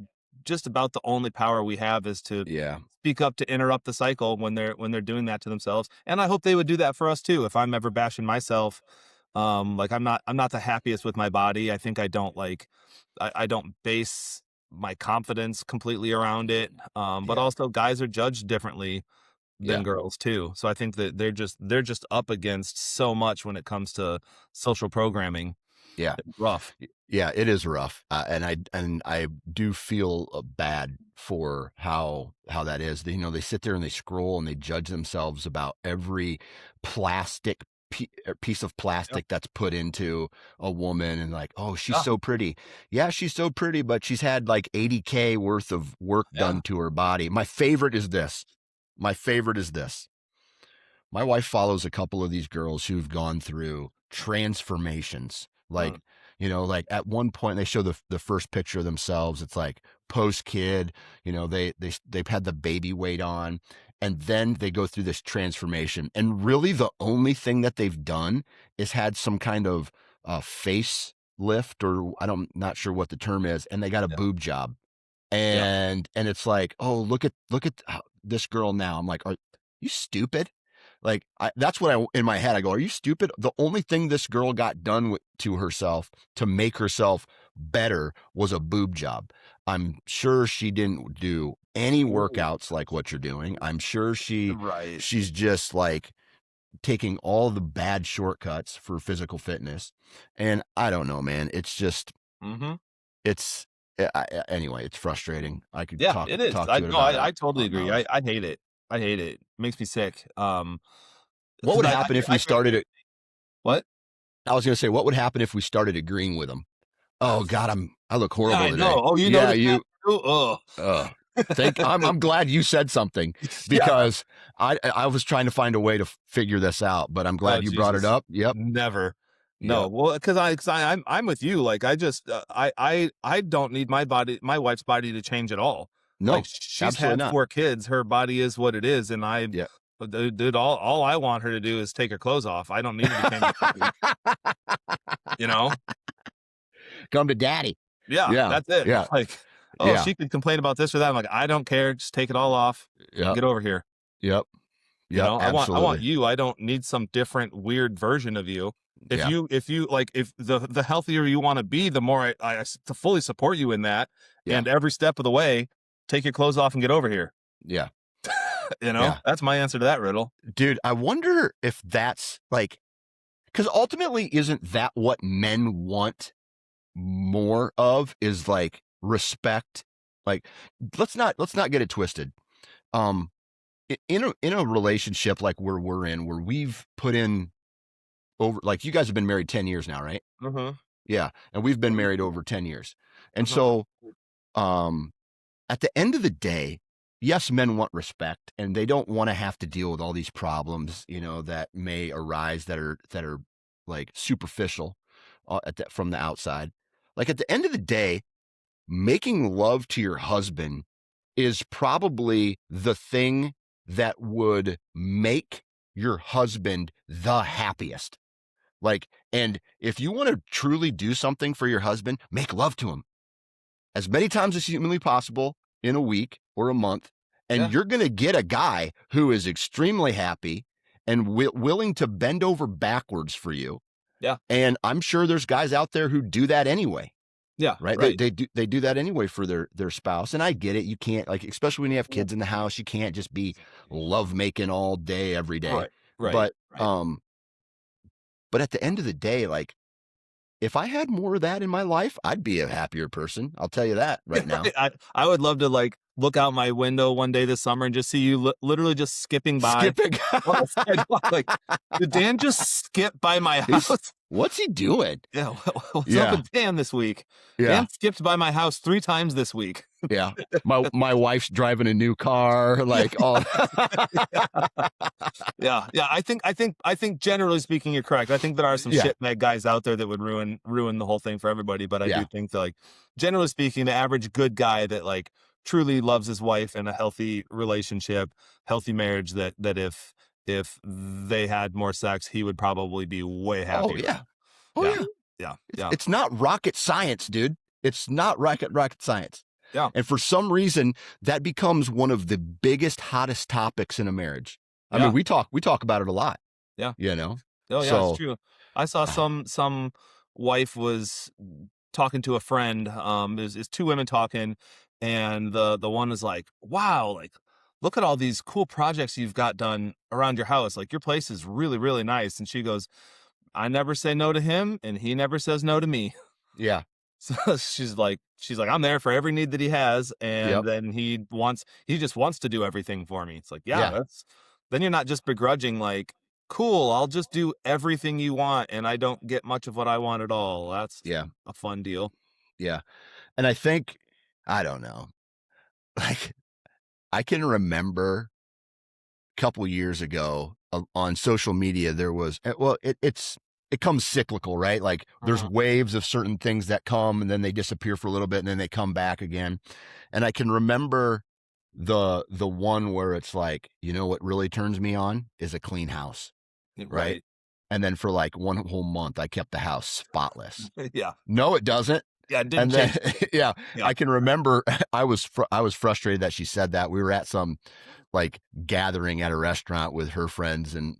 [SPEAKER 2] just about the only power we have is to
[SPEAKER 1] Yeah.
[SPEAKER 2] speak up to interrupt the cycle when they're doing that to themselves. And I hope they would do that for us too. If I'm ever bashing myself, like I'm not the happiest with my body. I think I don't like I don't base my confidence completely around it. But
[SPEAKER 1] Yeah.
[SPEAKER 2] also guys are judged differently than
[SPEAKER 1] Yeah.
[SPEAKER 2] girls too. So I think that they're just up against so much when it comes to social programming.
[SPEAKER 1] Yeah.
[SPEAKER 2] It's rough.
[SPEAKER 1] Yeah, it is rough, and I do feel bad for how that is. You know, they sit there and they scroll and they judge themselves about every plastic piece of
[SPEAKER 2] Yep.
[SPEAKER 1] plastic that's put into a woman, and like, oh, she's
[SPEAKER 2] Yeah.
[SPEAKER 1] so pretty. Yeah, she's so pretty, but she's had like 80K worth of work
[SPEAKER 2] Yeah.
[SPEAKER 1] done to her body. My favorite is this. My favorite is this. My wife follows a couple of these girls who've gone through transformations.
[SPEAKER 2] Mm.
[SPEAKER 1] Like, you know, like at one point they show the first picture of themselves. It's like post kid, you know, they've had the baby weight on, and then they go through this transformation. And really the only thing that they've done is had some kind of face lift, or not sure what the term is, and they got a
[SPEAKER 2] Yeah.
[SPEAKER 1] boob job.
[SPEAKER 2] Yeah.
[SPEAKER 1] And it's like, oh, look at this girl now. I'm like, are you stupid? Like that's what in my head I go, are you stupid? The only thing this girl got done to herself to make herself better was a boob job. I'm sure she didn't do any
[SPEAKER 2] Ooh.
[SPEAKER 1] workouts like what you're doing. I'm sure
[SPEAKER 2] Right.
[SPEAKER 1] she's just like taking all the bad shortcuts for physical fitness. And I don't know, man. It's just
[SPEAKER 2] Mhm.
[SPEAKER 1] it's anyway, it's frustrating. I could
[SPEAKER 2] Yeah, it is.
[SPEAKER 1] talk to it about
[SPEAKER 2] I totally agree.
[SPEAKER 1] hours.
[SPEAKER 2] I hate it. I hate it. Makes me sick.
[SPEAKER 1] What
[SPEAKER 2] Because
[SPEAKER 1] would happen if we
[SPEAKER 2] I hear
[SPEAKER 1] started it?
[SPEAKER 2] what?
[SPEAKER 1] I was gonna say, what would happen if we started agreeing with them? Oh God, I look
[SPEAKER 2] Yeah,
[SPEAKER 1] horrible
[SPEAKER 2] I
[SPEAKER 1] today.
[SPEAKER 2] know. Oh, you
[SPEAKER 1] Yeah,
[SPEAKER 2] noticed that
[SPEAKER 1] you.
[SPEAKER 2] too? Ugh.
[SPEAKER 1] Uh, I'm glad you said something,
[SPEAKER 2] Yeah.
[SPEAKER 1] because I was trying to find a way to figure this out, but I'm
[SPEAKER 2] Oh,
[SPEAKER 1] glad you brought it
[SPEAKER 2] Jesus.
[SPEAKER 1] up. Yep.
[SPEAKER 2] Never. No.
[SPEAKER 1] Yep.
[SPEAKER 2] Well, because I'm with you. Like, I just, I don't need my wife's body to change at all. Like,
[SPEAKER 1] No,
[SPEAKER 2] she's
[SPEAKER 1] absolutely
[SPEAKER 2] had
[SPEAKER 1] not.
[SPEAKER 2] 4 kids. Her body is what it is. And
[SPEAKER 1] Yeah.
[SPEAKER 2] dude, all I want her to do is take her clothes off. I don't need her to change her body, you know?
[SPEAKER 1] Come to daddy.
[SPEAKER 2] Yeah,
[SPEAKER 1] Yeah.
[SPEAKER 2] that's it.
[SPEAKER 1] Yeah.
[SPEAKER 2] Like, oh,
[SPEAKER 1] Yeah.
[SPEAKER 2] she could complain about this or that. I'm like, I don't care. Just take it all off.
[SPEAKER 1] Yep.
[SPEAKER 2] Get over here.
[SPEAKER 1] Yep.
[SPEAKER 2] You
[SPEAKER 1] Yep.
[SPEAKER 2] know, I want
[SPEAKER 1] Absolutely.
[SPEAKER 2] you. I don't need some different weird version of you.
[SPEAKER 1] Yeah.
[SPEAKER 2] If you like, if the healthier you want to be, the more to fully support you in that.
[SPEAKER 1] Yeah.
[SPEAKER 2] And every step of the way, take your clothes off and get over here.
[SPEAKER 1] Yeah.
[SPEAKER 2] You know,
[SPEAKER 1] Yeah.
[SPEAKER 2] that's my answer to that riddle.
[SPEAKER 1] Dude, I wonder if that's like, because ultimately, isn't that what men want more of, is like respect? Like, let's not get it twisted. Um, in a relationship like where we're in, where we've put in over, like you guys have been married 10 years now, right?
[SPEAKER 2] Mm-hmm.
[SPEAKER 1] Yeah. And we've been married over 10 years. And
[SPEAKER 2] Mm-hmm.
[SPEAKER 1] so, um, at the end of the day, yes, men want respect, and they don't want to have to deal with all these problems, you know, that may arise that are like superficial from the outside. Like at the end of the day, making love to your husband is probably the thing that would make your husband the happiest. Like, and if you want to truly do something for your husband, make love to him as many times as humanly possible in a week or a month. And
[SPEAKER 2] Yeah.
[SPEAKER 1] you're going to get a guy who is extremely happy and willing to bend over backwards for you.
[SPEAKER 2] Yeah.
[SPEAKER 1] And I'm sure there's guys out there who do that anyway.
[SPEAKER 2] Yeah.
[SPEAKER 1] Right.
[SPEAKER 2] Right.
[SPEAKER 1] They do that anyway for their spouse. And I get it. You can't, like, especially when you have kids in the house, you can't just be love making all day, every day.
[SPEAKER 2] Right. Right.
[SPEAKER 1] But,
[SPEAKER 2] Right.
[SPEAKER 1] but at the end of the day, like, if I had more of that in my life, I'd be a happier person. I'll tell you that right now.
[SPEAKER 2] I would love to like look out my window one day this summer and just see you literally just skipping by
[SPEAKER 1] Skipping.
[SPEAKER 2] on the sidewalk. Like, did Dan just skip by my house?
[SPEAKER 1] What's he doing?
[SPEAKER 2] Yeah, what's up
[SPEAKER 1] Yeah.
[SPEAKER 2] with Dan this week?
[SPEAKER 1] Yeah.
[SPEAKER 2] Dan skipped by my house 3 times this week.
[SPEAKER 1] Yeah. My wife's driving a new car, like all.
[SPEAKER 2] Yeah. I think generally speaking, you're correct. I think there are some shitbag guys out there that would ruin the whole thing for everybody. But I do think that, like, generally speaking, the average good guy that, like, truly loves his wife in a healthy relationship, healthy marriage, that if they had more sex, he would probably be way happier.
[SPEAKER 1] Oh yeah. Oh yeah. It's not rocket science, dude. It's not rocket science.
[SPEAKER 2] Yeah.
[SPEAKER 1] And for some reason, that becomes one of the biggest, hottest topics in a marriage. I mean, we talk about it a lot.
[SPEAKER 2] Yeah.
[SPEAKER 1] You know?
[SPEAKER 2] Oh yeah, it's true. I saw some wife was talking to a friend. Is 2 women talking, and the one is like, "Wow, like, look at all these cool projects you've got done around your house. Like, your place is really, really nice." And she goes, "I never say no to him, and he never says no to me."
[SPEAKER 1] Yeah.
[SPEAKER 2] So she's like, "I'm there for every need that he has, and then he just wants to do everything for me." It's like, then you're not just begrudging, like, cool, I'll just do everything you want, and I don't get much of what I want at all. That's a fun deal.
[SPEAKER 1] Yeah. And I think, I don't know, like, I can remember a couple years ago on social media, there was, well, it comes cyclical, right? Like, there's waves of certain things that come and then they disappear for a little bit and then they come back again. And I can remember the one where it's like, you know what really turns me on is a clean house. Right. And then for like 1 whole month, I kept the house spotless.
[SPEAKER 2] Yeah.
[SPEAKER 1] No, it doesn't.
[SPEAKER 2] Yeah, it didn't change.
[SPEAKER 1] Yeah. I can remember I was frustrated that she said that. We were at some, like, gathering at a restaurant with her friends and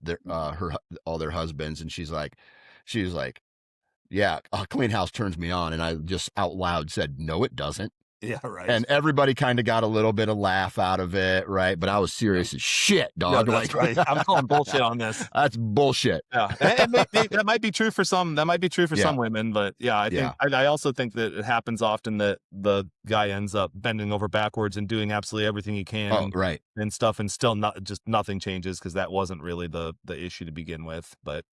[SPEAKER 1] all their husbands, and she was like, yeah, a clean house turns me on. And I just out loud said, no, it doesn't.
[SPEAKER 2] Yeah, right.
[SPEAKER 1] And everybody kind of got a little bit of laugh out of it, right? But I was serious as shit, dog.
[SPEAKER 2] No, that's right. I'm calling bullshit on this.
[SPEAKER 1] That's bullshit.
[SPEAKER 2] Yeah, that might be true for some. That might be true for some women, but I also think that it happens often that the guy ends up bending over backwards and doing absolutely everything he can, and stuff, and still nothing changes, because that wasn't really the issue to begin with. But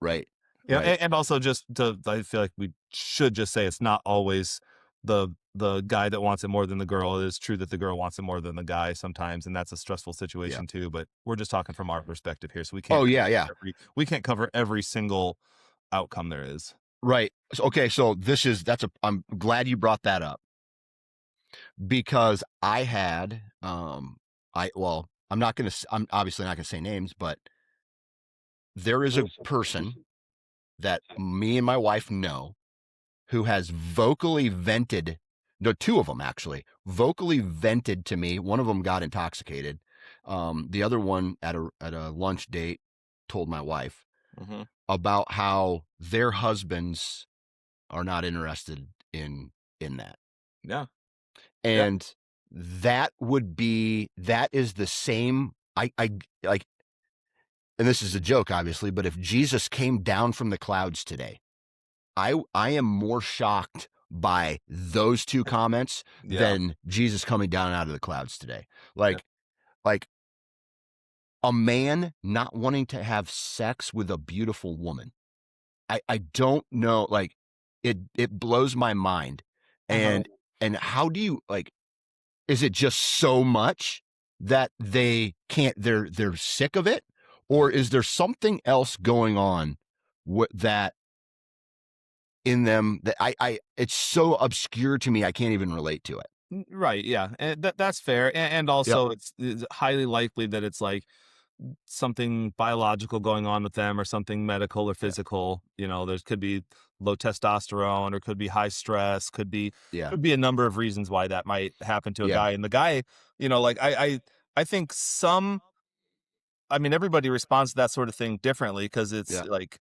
[SPEAKER 2] and also I feel like we should just say it's not always the guy that wants it more than the girl. It is true that the girl wants it more than the guy sometimes, and that's a stressful situation too. But we're just talking from our perspective here, so we can't. We can't cover every single outcome there is.
[SPEAKER 1] Right. Okay. So I'm glad you brought that up, because I had I'm obviously not gonna say names, but there is a person that me and my wife know who has vocally vented. No, 2 of them actually vocally vented to me. One of them got intoxicated. The other one at a lunch date told my wife about how their husbands are not interested in that.
[SPEAKER 2] Yeah.
[SPEAKER 1] And that is the same. I like, and this is a joke, obviously, but if Jesus came down from the clouds today, I am more shocked by those 2 comments than Jesus coming down out of the clouds today. Like a man not wanting to have sex with a beautiful woman. I don't know, like, it blows my mind. And how do you, like, is it just so much that they can't, they're sick of it? Or is there something else going on that in them that it's so obscure to me, I can't even relate to it.
[SPEAKER 2] Right. Yeah. And that's fair. And also it's highly likely that it's like something biological going on with them, or something medical or physical. You know, there could be low testosterone, or could be high stress, could be a number of reasons why that might happen to a guy. And the guy, you know, like I think everybody responds to that sort of thing differently, because it's like,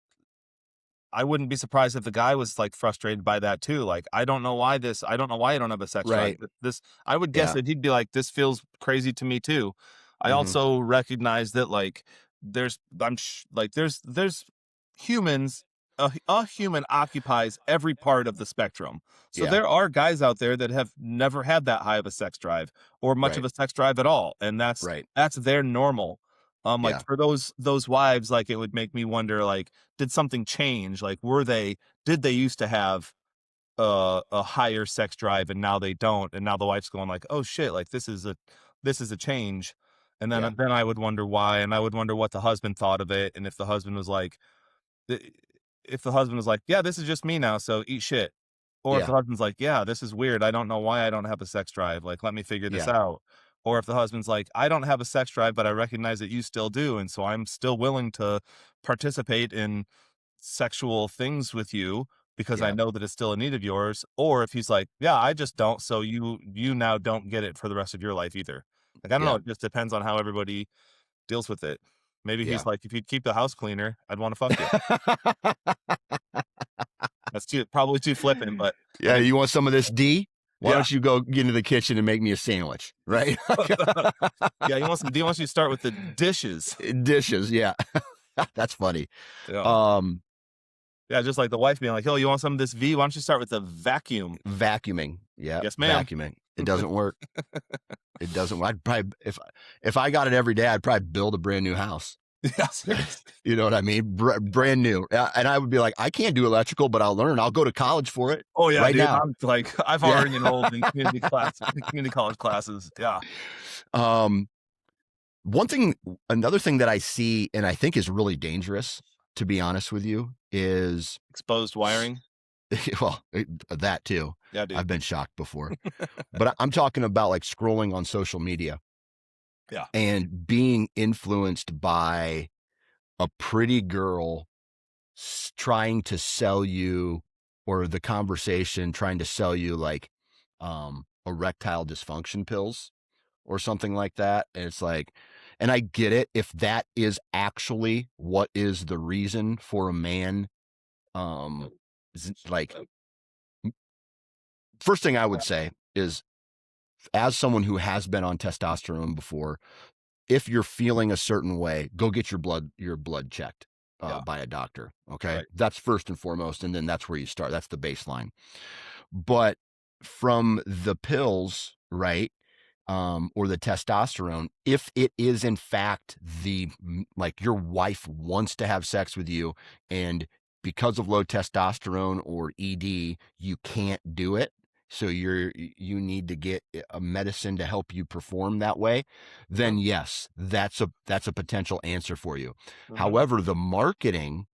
[SPEAKER 2] I wouldn't be surprised if the guy was, like, frustrated by that too. Like, I don't know why I don't have a sex drive. This, I would guess that he'd be like, this feels crazy to me too. I also recognize that, like, there's humans a human occupies every part of the spectrum. So
[SPEAKER 1] Yeah.
[SPEAKER 2] there are guys out there that have never had that high of a sex drive or much of
[SPEAKER 1] Right.
[SPEAKER 2] a sex drive at all, and
[SPEAKER 1] Right.
[SPEAKER 2] that's their normal. Like
[SPEAKER 1] Yeah.
[SPEAKER 2] for those wives, like it would make me wonder, like, did something change? Like, did they used to have a higher sex drive and now they don't, and now the wife's going like, oh shit, like this is a change. And
[SPEAKER 1] Yeah.
[SPEAKER 2] then I would wonder why, and I would wonder what the husband thought of it, and if the husband was like, th- if the husband was like, yeah, this is just me now, so eat shit. Or if
[SPEAKER 1] Yeah.
[SPEAKER 2] the husband's like, yeah, this is weird, I don't know why I don't have a sex drive, like let me figure this
[SPEAKER 1] Yeah.
[SPEAKER 2] out. Or if the husband's like, I don't have a sex drive, but I recognize that you still do, and so I'm still willing to participate in sexual things with you because I
[SPEAKER 1] Yeah.
[SPEAKER 2] know that it's still a need of yours. Or if he's like, yeah, I just don't, so you now don't get it for the rest of your life either. Like, I don't know,
[SPEAKER 1] Yeah.
[SPEAKER 2] it just depends on how everybody deals with it. Maybe
[SPEAKER 1] Yeah.
[SPEAKER 2] he's like, if you'd keep the house cleaner, I'd want to fuck you. That's probably too flippant, but I
[SPEAKER 1] Yeah,
[SPEAKER 2] mean,
[SPEAKER 1] you want some of this D? Why
[SPEAKER 2] yeah.
[SPEAKER 1] don't you go get into the kitchen and make me a sandwich, right?
[SPEAKER 2] Yeah, he wants you to start with the dishes.
[SPEAKER 1] Dishes, yeah. That's funny.
[SPEAKER 2] Yeah.
[SPEAKER 1] Um,
[SPEAKER 2] Yeah, just like the wife being like, "Oh, you want some of this V? Why don't you start with the vacuum?"
[SPEAKER 1] Vacuuming. Yeah,
[SPEAKER 2] Yes, ma'am.
[SPEAKER 1] vacuuming. It doesn't work. It doesn't. I'd probably if I got it every day, I'd probably build a brand new house.
[SPEAKER 2] Yeah, seriously.
[SPEAKER 1] You know what I mean? Brand new. And I would be like, I can't do electrical, but I'll learn. I'll go to college for it.
[SPEAKER 2] Oh yeah,
[SPEAKER 1] right
[SPEAKER 2] dude.
[SPEAKER 1] now.
[SPEAKER 2] I'm like, I've
[SPEAKER 1] Yeah.
[SPEAKER 2] already enrolled in community college classes. Yeah.
[SPEAKER 1] Another thing that I see and I think is really dangerous, to be honest with you, is
[SPEAKER 2] Exposed wiring.
[SPEAKER 1] well, that too.
[SPEAKER 2] Yeah, dude.
[SPEAKER 1] I've been shocked before. But I'm talking about like scrolling on social media.
[SPEAKER 2] Yeah.
[SPEAKER 1] And being influenced by a pretty girl trying to sell you, or the conversation trying to sell you like erectile dysfunction pills or something like that. And it's like, and I get it if that is actually what is the reason for a man. Like, first thing I would say is, as someone who has been on testosterone before, if you're feeling a certain way, go get your blood checked by a doctor. Okay.
[SPEAKER 2] Right.
[SPEAKER 1] That's first and foremost. And then that's where you start. That's the baseline. But from the pills, right? Or the testosterone, if it is in fact like your wife wants to have sex with you, and because of low testosterone or ED, you can't do it, so you need to get a medicine to help you perform that way, then yes, that's a potential answer for you.
[SPEAKER 2] Mm-hmm.
[SPEAKER 1] However, the marketing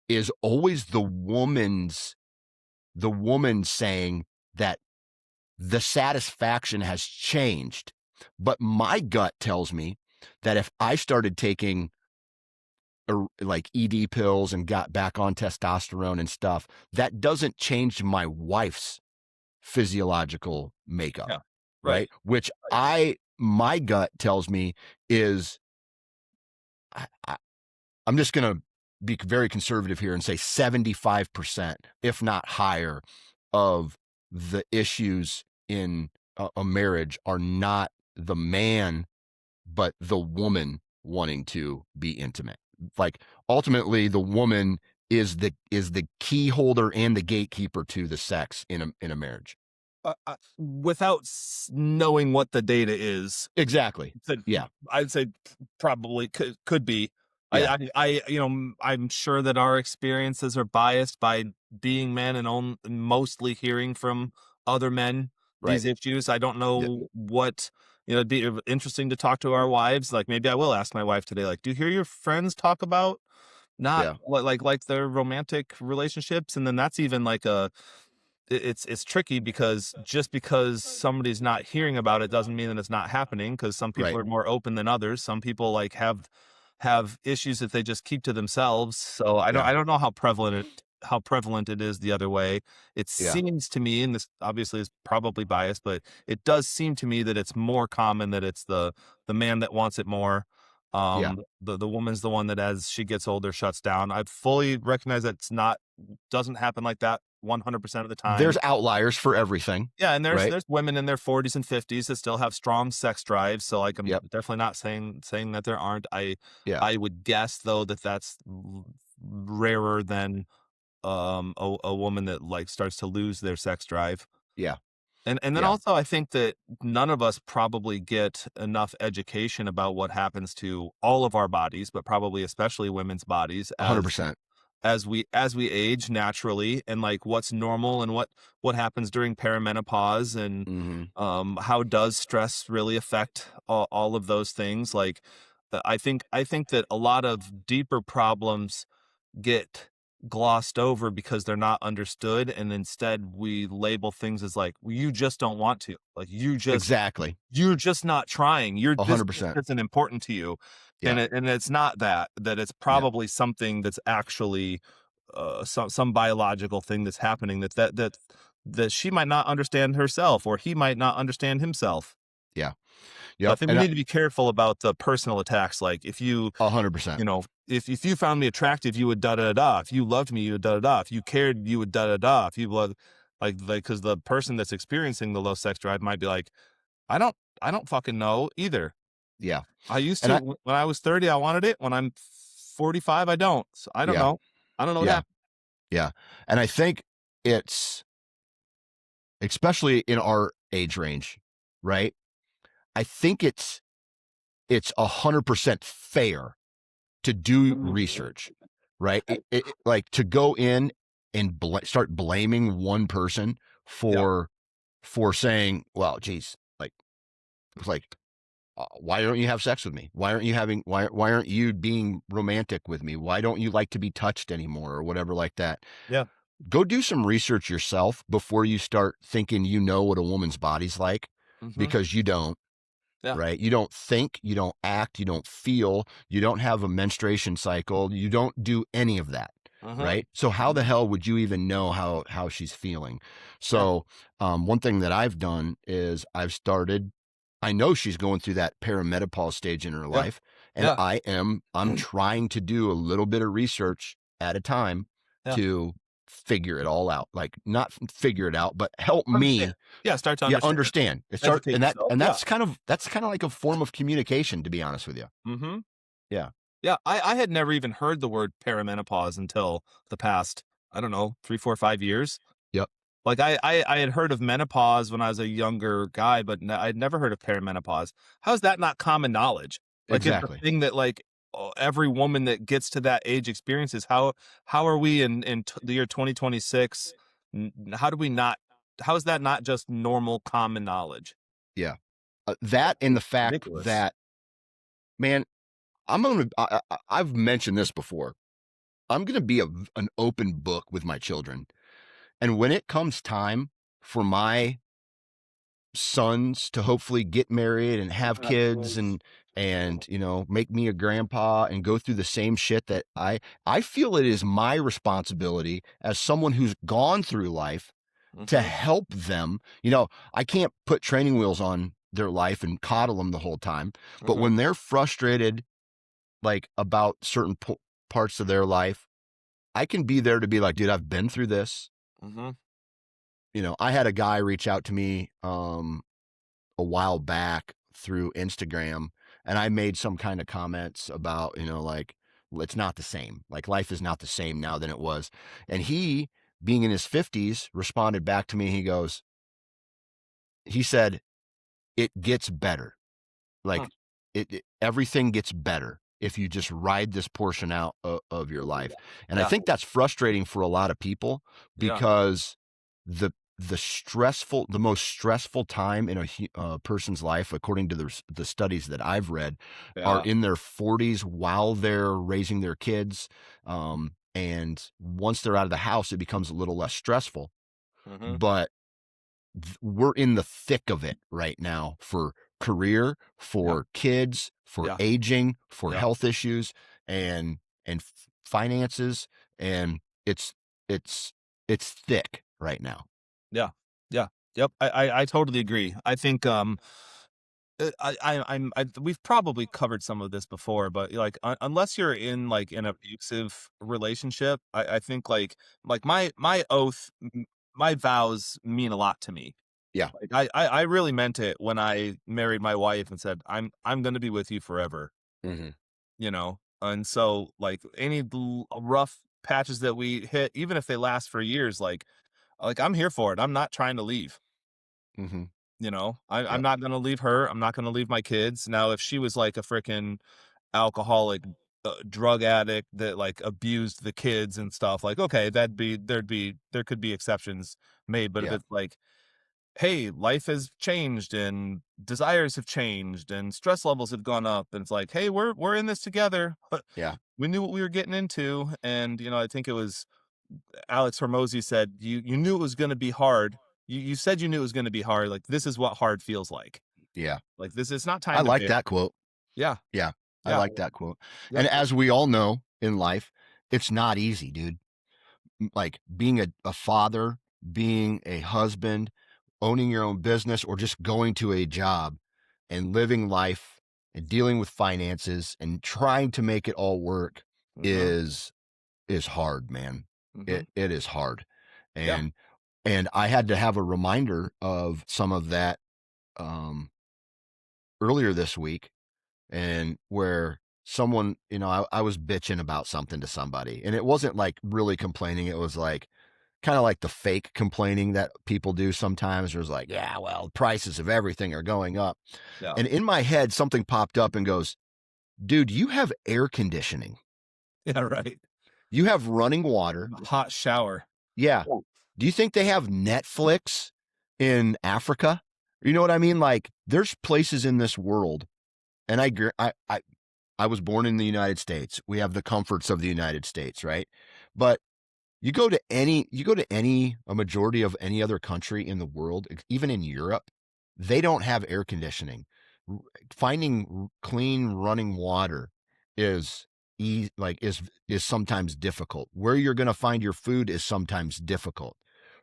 [SPEAKER 1] is always the woman saying that the satisfaction has changed. But my gut tells me that if I started taking like ED pills and got back on testosterone and stuff, that doesn't change my wife's physiological makeup.
[SPEAKER 2] Yeah.
[SPEAKER 1] Right. Which my gut tells me is, I'm just going to be very conservative here and say 75%, if not higher, of the issues in a marriage are not the man, but the woman wanting to be intimate. Like, ultimately, the woman is the key holder and the gatekeeper to the sex in a marriage.
[SPEAKER 2] Without knowing what the data is,
[SPEAKER 1] exactly. Yeah,
[SPEAKER 2] I'd say probably could be.
[SPEAKER 1] Yeah.
[SPEAKER 2] I'm sure that our experiences are biased by being men and mostly hearing from other men these issues. I don't know what, it'd be interesting to talk to our wives. Like, maybe I will ask my wife today, like, do you hear your friends talk about not like their romantic relationships? And then that's even like it's tricky, because just because somebody's not hearing about it doesn't mean that it's not happening, because some people are more open than others. Some people like have issues that they just keep to themselves. So I don't know how prevalent it is the other way. It seems to me, and this obviously is probably biased, but it does seem to me that it's more common that it's the man that wants it more. The woman's the one that, as she gets older, shuts down. I fully recognize that doesn't happen like that 100% of the time.
[SPEAKER 1] There's outliers for everything.
[SPEAKER 2] Yeah, and there's women in their 40s and 50s that still have strong sex drives. So like, I'm definitely not saying that there aren't. I would guess though that that's rarer than a woman that like starts to lose their sex drive.
[SPEAKER 1] Yeah.
[SPEAKER 2] And then
[SPEAKER 1] Yeah.
[SPEAKER 2] also I think that none of us probably get enough education about what happens to all of our bodies, but probably especially women's bodies
[SPEAKER 1] 100%.
[SPEAKER 2] as we age naturally, and like what's normal and what happens during perimenopause, and
[SPEAKER 1] Mhm.
[SPEAKER 2] how does stress really affect all of those things. Like I think that a lot of deeper problems get glossed over because they're not understood, and instead we label things as like, well, you just don't want to, like
[SPEAKER 1] Exactly.
[SPEAKER 2] you're just not trying, you're this
[SPEAKER 1] 100%.
[SPEAKER 2] isn't important to you.
[SPEAKER 1] Yeah.
[SPEAKER 2] And it's not that it's
[SPEAKER 1] Yeah.
[SPEAKER 2] probably something that's actually some biological thing that's happening, that she might not understand herself, or he might not understand himself.
[SPEAKER 1] Yeah.
[SPEAKER 2] So I
[SPEAKER 1] Yep.
[SPEAKER 2] think we
[SPEAKER 1] And
[SPEAKER 2] need to be careful about the personal attacks. Like if you
[SPEAKER 1] 100%.
[SPEAKER 2] you know, if you found me attractive, you would da da da. If you loved me, you would da da da. If you cared, you would da da da. If you love, because the person that's experiencing the low sex drive might be like, I don't, I don't fucking know either.
[SPEAKER 1] Yeah.
[SPEAKER 2] I used
[SPEAKER 1] And
[SPEAKER 2] to
[SPEAKER 1] I
[SPEAKER 2] when I was 30, I wanted it. When I'm 45, I don't. So I don't
[SPEAKER 1] yeah.
[SPEAKER 2] know. I don't know what
[SPEAKER 1] Yeah.
[SPEAKER 2] happened.
[SPEAKER 1] Yeah. And I think it's especially in our age range, right? I think it's 100% fair to do research, right? Like to go in and start blaming one person
[SPEAKER 2] Yeah.
[SPEAKER 1] for saying, well, geez, like it's like why don't you have sex with me? Why aren't you having why aren't you being romantic with me? Why don't you like to be touched anymore or whatever like that?
[SPEAKER 2] Yeah.
[SPEAKER 1] Go do some research yourself before you start thinking you know what a woman's body's like,
[SPEAKER 2] Mm-hmm.
[SPEAKER 1] because you don't.
[SPEAKER 2] Yeah.
[SPEAKER 1] Right? You don't think, you don't act, you don't feel, you don't have a menstruation cycle, you don't do any of that.
[SPEAKER 2] Uh-huh.
[SPEAKER 1] Right? So how the hell would you even know how she's feeling?
[SPEAKER 2] Yeah.
[SPEAKER 1] So one thing that I've done is I know she's going through that perimenopause stage in her
[SPEAKER 2] Yeah.
[SPEAKER 1] life, and
[SPEAKER 2] Yeah.
[SPEAKER 1] I'm trying to do a little bit of research at a time
[SPEAKER 2] Yeah.
[SPEAKER 1] to figure it all out. Like not figure it out, but help
[SPEAKER 2] Understand.
[SPEAKER 1] me.
[SPEAKER 2] Yeah. Start to
[SPEAKER 1] Yeah,
[SPEAKER 2] understand.
[SPEAKER 1] understand. It start
[SPEAKER 2] Educate yourself.
[SPEAKER 1] and
[SPEAKER 2] Yeah.
[SPEAKER 1] that's kind of like a form of communication, to be honest with you.
[SPEAKER 2] Mm-hmm.
[SPEAKER 1] Yeah.
[SPEAKER 2] Yeah, I had never even heard the word perimenopause until the past, I don't know, 3, 4, 5 years.
[SPEAKER 1] Yep.
[SPEAKER 2] Like I had heard of menopause when I was a younger guy, but I'd never heard of perimenopause. How is that not common knowledge? Like it's the
[SPEAKER 1] Exactly.
[SPEAKER 2] thing that like every woman that gets to that age experiences. How are we in the year 2026? How do we not? How is that not just normal common knowledge?
[SPEAKER 1] Yeah. That and the fact
[SPEAKER 2] Ridiculous.
[SPEAKER 1] that, man, I've mentioned this before. I'm gonna be an open book with my children, and when it comes time for my sons to hopefully get married and have kids and make me a grandpa and go through the same shit that I feel it is my responsibility as someone who's gone through life to
[SPEAKER 2] Mm-hmm.
[SPEAKER 1] help them. I can't put training wheels on their life and coddle them the whole time, but
[SPEAKER 2] Mm-hmm.
[SPEAKER 1] when they're frustrated like about certain parts of their life, I can be there to be like, dude, I've been through this.
[SPEAKER 2] Mm-hmm.
[SPEAKER 1] I had a guy reach out to me a while back through Instagram, and I made some kind of comments about, like, well, it's not the same. Like, life is not the same now than it was. And he, being in his 50s, responded back to me. He said, it gets better.
[SPEAKER 2] Huh.
[SPEAKER 1] Like, everything gets better if you just ride this portion out of your life. And I
[SPEAKER 2] Yeah.
[SPEAKER 1] think that's frustrating for a lot of people
[SPEAKER 2] Yeah.
[SPEAKER 1] because the the most stressful time in a person's life, according to the studies that I've read, are
[SPEAKER 2] Yeah.
[SPEAKER 1] in their 40s while they're raising their kids. And once they're out of the house, it becomes a little less stressful.
[SPEAKER 2] Mm-hmm.
[SPEAKER 1] But we're in the thick of it right now for career,
[SPEAKER 2] Yeah.
[SPEAKER 1] for kids, for
[SPEAKER 2] Yeah.
[SPEAKER 1] aging, for
[SPEAKER 2] Yeah.
[SPEAKER 1] health issues, and finances, and it's it's thick right now.
[SPEAKER 2] Yeah. Yeah. Yep. I totally agree. I think we've probably covered some of this before, but like unless you're in like an abusive relationship, I think like my oath, my vows mean a lot to me.
[SPEAKER 1] Yeah.
[SPEAKER 2] Like I really meant it when I married my wife and said I'm going to be with you forever.
[SPEAKER 1] Mhm.
[SPEAKER 2] You know, And so like any rough patches that we hit, even if they last for years, like I'm here for it. I'm not trying to leave.
[SPEAKER 1] Mm-hmm.
[SPEAKER 2] I'm
[SPEAKER 1] Yep.
[SPEAKER 2] not going to leave her. I'm not going to leave my kids. Now, if she was like a freaking alcoholic, drug addict that like abused the kids and stuff, like, okay, there could be exceptions made. But if
[SPEAKER 1] Yeah.
[SPEAKER 2] it's like, hey, life has changed and desires have changed and stress levels have gone up, and it's like, hey, we're in this together. But
[SPEAKER 1] Yeah.
[SPEAKER 2] we knew what we were getting into. And, I think it was Alex Hormozy said, you knew it was going to be hard. You said you knew it was going to be hard. Like, this is what hard feels like.
[SPEAKER 1] Yeah.
[SPEAKER 2] Like, this is not
[SPEAKER 1] I
[SPEAKER 2] time to
[SPEAKER 1] like
[SPEAKER 2] bear.
[SPEAKER 1] that quote.
[SPEAKER 2] Yeah.
[SPEAKER 1] Yeah. I
[SPEAKER 2] Yeah.
[SPEAKER 1] like that quote.
[SPEAKER 2] Yep.
[SPEAKER 1] And as we all know in life, it's not easy, dude. Like being a father, being a husband, owning your own business, or just going to a job and living life and dealing with finances and trying to make it all work
[SPEAKER 2] Mm-hmm.
[SPEAKER 1] is hard, man.
[SPEAKER 2] Mm-hmm.
[SPEAKER 1] It is hard.
[SPEAKER 2] Yeah.
[SPEAKER 1] And I had to have a reminder of some of that earlier this week, and where someone, I was bitching about something to somebody, and it wasn't like really complaining. It was like kind of like the fake complaining that people do sometimes. There's like, yeah, well, prices of everything are going up.
[SPEAKER 2] Yeah.
[SPEAKER 1] And in my head, something popped up and goes, dude, you have air conditioning.
[SPEAKER 2] Yeah. Right.
[SPEAKER 1] You have running water.
[SPEAKER 2] Hot shower.
[SPEAKER 1] Yeah. Do you think they have Netflix in Africa? You know what I mean? Like, there's places in this world, and I was born in the United States. We have the comforts of the United States, right? But a majority of any other country in the world, even in Europe, they don't have air conditioning. Finding clean running water is is sometimes difficult. Where you're going to find your food is sometimes difficult,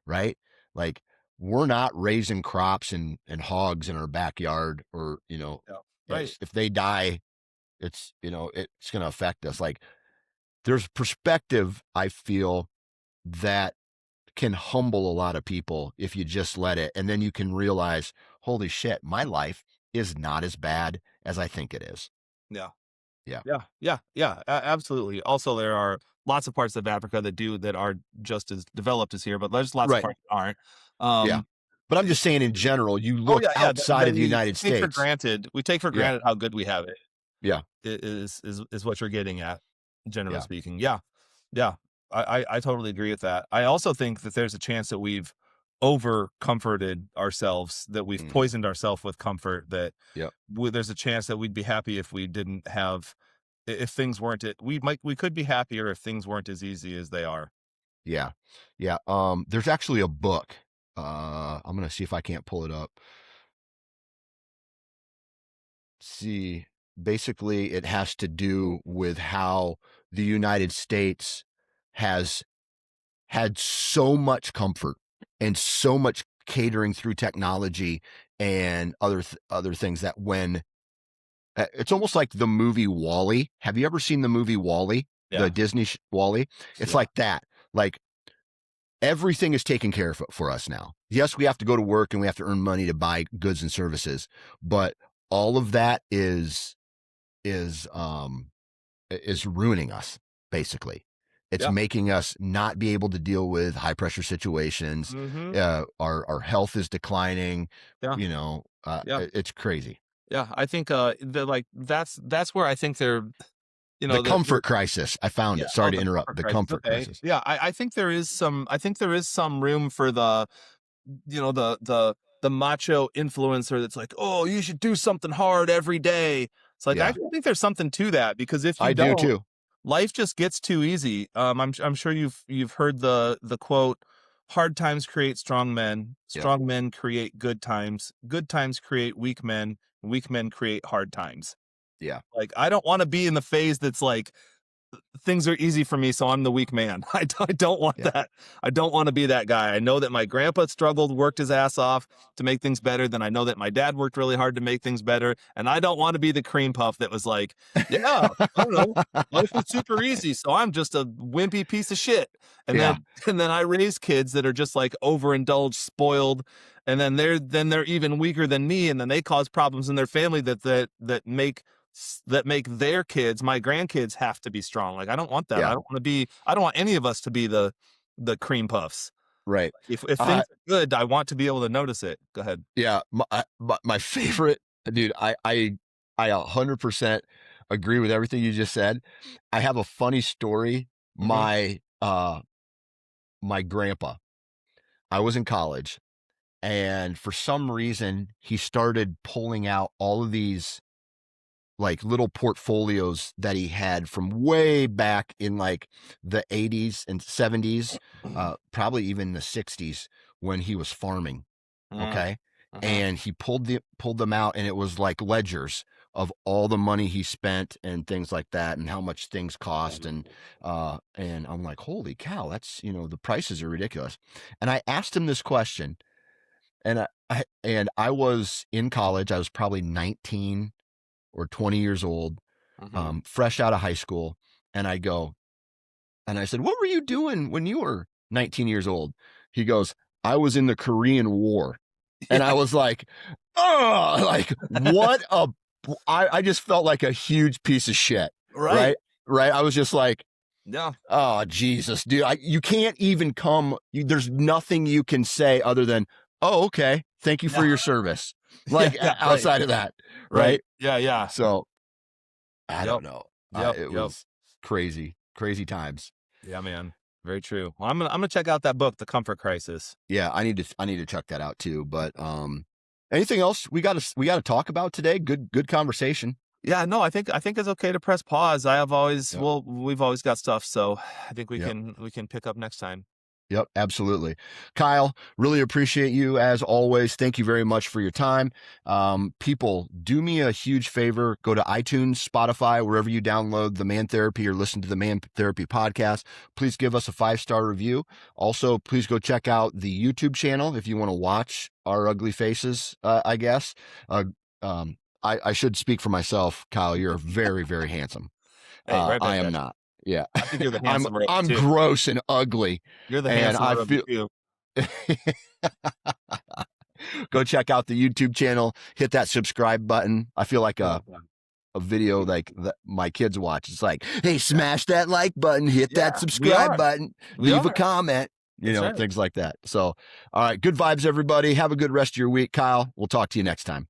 [SPEAKER 1] right? Like, we're not raising crops and hogs in our backyard, or,
[SPEAKER 2] Yeah. Right.
[SPEAKER 1] if they die, it's going to affect us. Like, there's perspective, I feel, that can humble a lot of people if you just let it. And then you can realize, holy shit, my life is not as bad as I think it is.
[SPEAKER 2] Yeah.
[SPEAKER 1] Yeah.
[SPEAKER 2] Yeah. Yeah. Yeah. Absolutely. Also, there are lots of parts of Africa that are just as developed as here, but there's lots of
[SPEAKER 1] Right.
[SPEAKER 2] parts that aren't.
[SPEAKER 1] Yeah. But I'm just saying, in general, you
[SPEAKER 2] Oh
[SPEAKER 1] look
[SPEAKER 2] yeah, yeah.
[SPEAKER 1] outside of the United
[SPEAKER 2] Take for
[SPEAKER 1] States.
[SPEAKER 2] granted. We take for
[SPEAKER 1] Yeah.
[SPEAKER 2] granted how good we have it.
[SPEAKER 1] Yeah.
[SPEAKER 2] Is what you're getting at, generally
[SPEAKER 1] Yeah.
[SPEAKER 2] speaking. Yeah. Yeah. I totally agree with that. I also think that there's a chance that we've over comforted ourselves, that we've poisoned ourselves with comfort, that
[SPEAKER 1] Yeah.
[SPEAKER 2] there's a chance that we'd be happy if we didn't have, if things weren't it, we could be happier if things weren't as easy as they are.
[SPEAKER 1] Yeah. Yeah. There's actually a book. I'm going to see if I can't pull it up. See, basically it has to do with how the United States has had so much comfort and so much catering through technology and other things, that when it's almost like the movie Wall-E. Have you ever seen the movie Wall-E?
[SPEAKER 2] Yeah.
[SPEAKER 1] The Disney Wall-E? It's like that. Like, everything is taken care of for us now. Yes, we have to go to work and we have to earn money to buy goods and services, but all of that is ruining us, basically. It's making us not be able to deal with high pressure situations. Our health is declining.
[SPEAKER 2] Yeah.
[SPEAKER 1] It's crazy.
[SPEAKER 2] Yeah. I think that's where I think they're,
[SPEAKER 1] The comfort crisis. I found it. Sorry to interrupt. The comfort crisis.
[SPEAKER 2] Yeah, I think there is some. I think there is some room for the, the macho influencer that's like, oh, you should do something hard every day. It's like, I think there's something to that, because if you
[SPEAKER 1] I
[SPEAKER 2] don't,
[SPEAKER 1] do too.
[SPEAKER 2] life just gets too easy. I'm sure you've heard the quote, hard times create strong men, strong men create good times create weak men, and weak men create hard times.
[SPEAKER 1] Yeah.
[SPEAKER 2] Like, I don't want to be in the phase that's like, things are easy for me, so I'm the weak man. I don't want that. I don't want to be that guy. I know that my grandpa struggled, worked his ass off to make things better. Then I know that my dad worked really hard to make things better. And I don't want to be the cream puff that was like, yeah, I don't know, life was super easy, so I'm just a wimpy piece of shit. And then I raise kids that are just like overindulged, spoiled, and then they're even weaker than me, and then they cause problems in their family that make that make their kids, my grandkids, have to be strong. Like, I don't want that.
[SPEAKER 1] Yeah.
[SPEAKER 2] I don't want any of us to be the cream puffs.
[SPEAKER 1] Right.
[SPEAKER 2] If things are good, I want to be able to notice it. Go ahead.
[SPEAKER 1] Yeah. My favorite, dude, I 100% agree with everything you just said. I have a funny story. My grandpa, I was in college, and for some reason he started pulling out all of these like little portfolios that he had from way back in like the 80s and 70s, probably even the 60s when he was farming. Okay. And he pulled them out, and it was like ledgers of all the money he spent and things like that, and how much things cost. And I'm like, holy cow, that's, the prices are ridiculous. And I asked him this question, and I was in college. I was probably 19 or 20 years old, fresh out of high school. And I said, what were you doing when you were 19 years old? He goes, I was in the Korean War. And I was like, oh, like what I just felt like a huge piece of shit. Right. I was just like,
[SPEAKER 2] yeah.
[SPEAKER 1] Oh, Jesus, dude. You can't even there's nothing you can say other than, oh, okay. Thank you for your service. Like outside of that. Right.
[SPEAKER 2] Yeah.
[SPEAKER 1] So I don't know. It was crazy times.
[SPEAKER 2] Yeah, man. Very true. Well, I'm gonna check out that book, The Comfort Crisis.
[SPEAKER 1] Yeah, I need to check that out too. But anything else we got to talk about today? Good conversation.
[SPEAKER 2] Yeah, no, I think it's okay to press pause. We've always got stuff, so I think we can pick up next time.
[SPEAKER 1] Yep, absolutely. Kyle, really appreciate you as always. Thank you very much for your time. People, do me a huge favor. Go to iTunes, Spotify, wherever you download The Man Therapy or listen to the Man Therapy podcast. Please give us a 5-star review. Also, please go check out the YouTube channel if you want to watch our ugly faces, I guess. I should speak for myself, Kyle. You're very, very handsome.
[SPEAKER 2] Hey,
[SPEAKER 1] I am not. Yeah,
[SPEAKER 2] I think you're the handsome.
[SPEAKER 1] I'm gross and ugly.
[SPEAKER 2] You're the handsome. I feel.
[SPEAKER 1] Go check out the YouTube channel. Hit that subscribe button. I feel like a video like that my kids watch. It's like, hey, smash that like button. Hit that subscribe button. Leave a comment. Things like that. So, all right, good vibes, everybody. Have a good rest of your week, Kyle. We'll talk to you next time.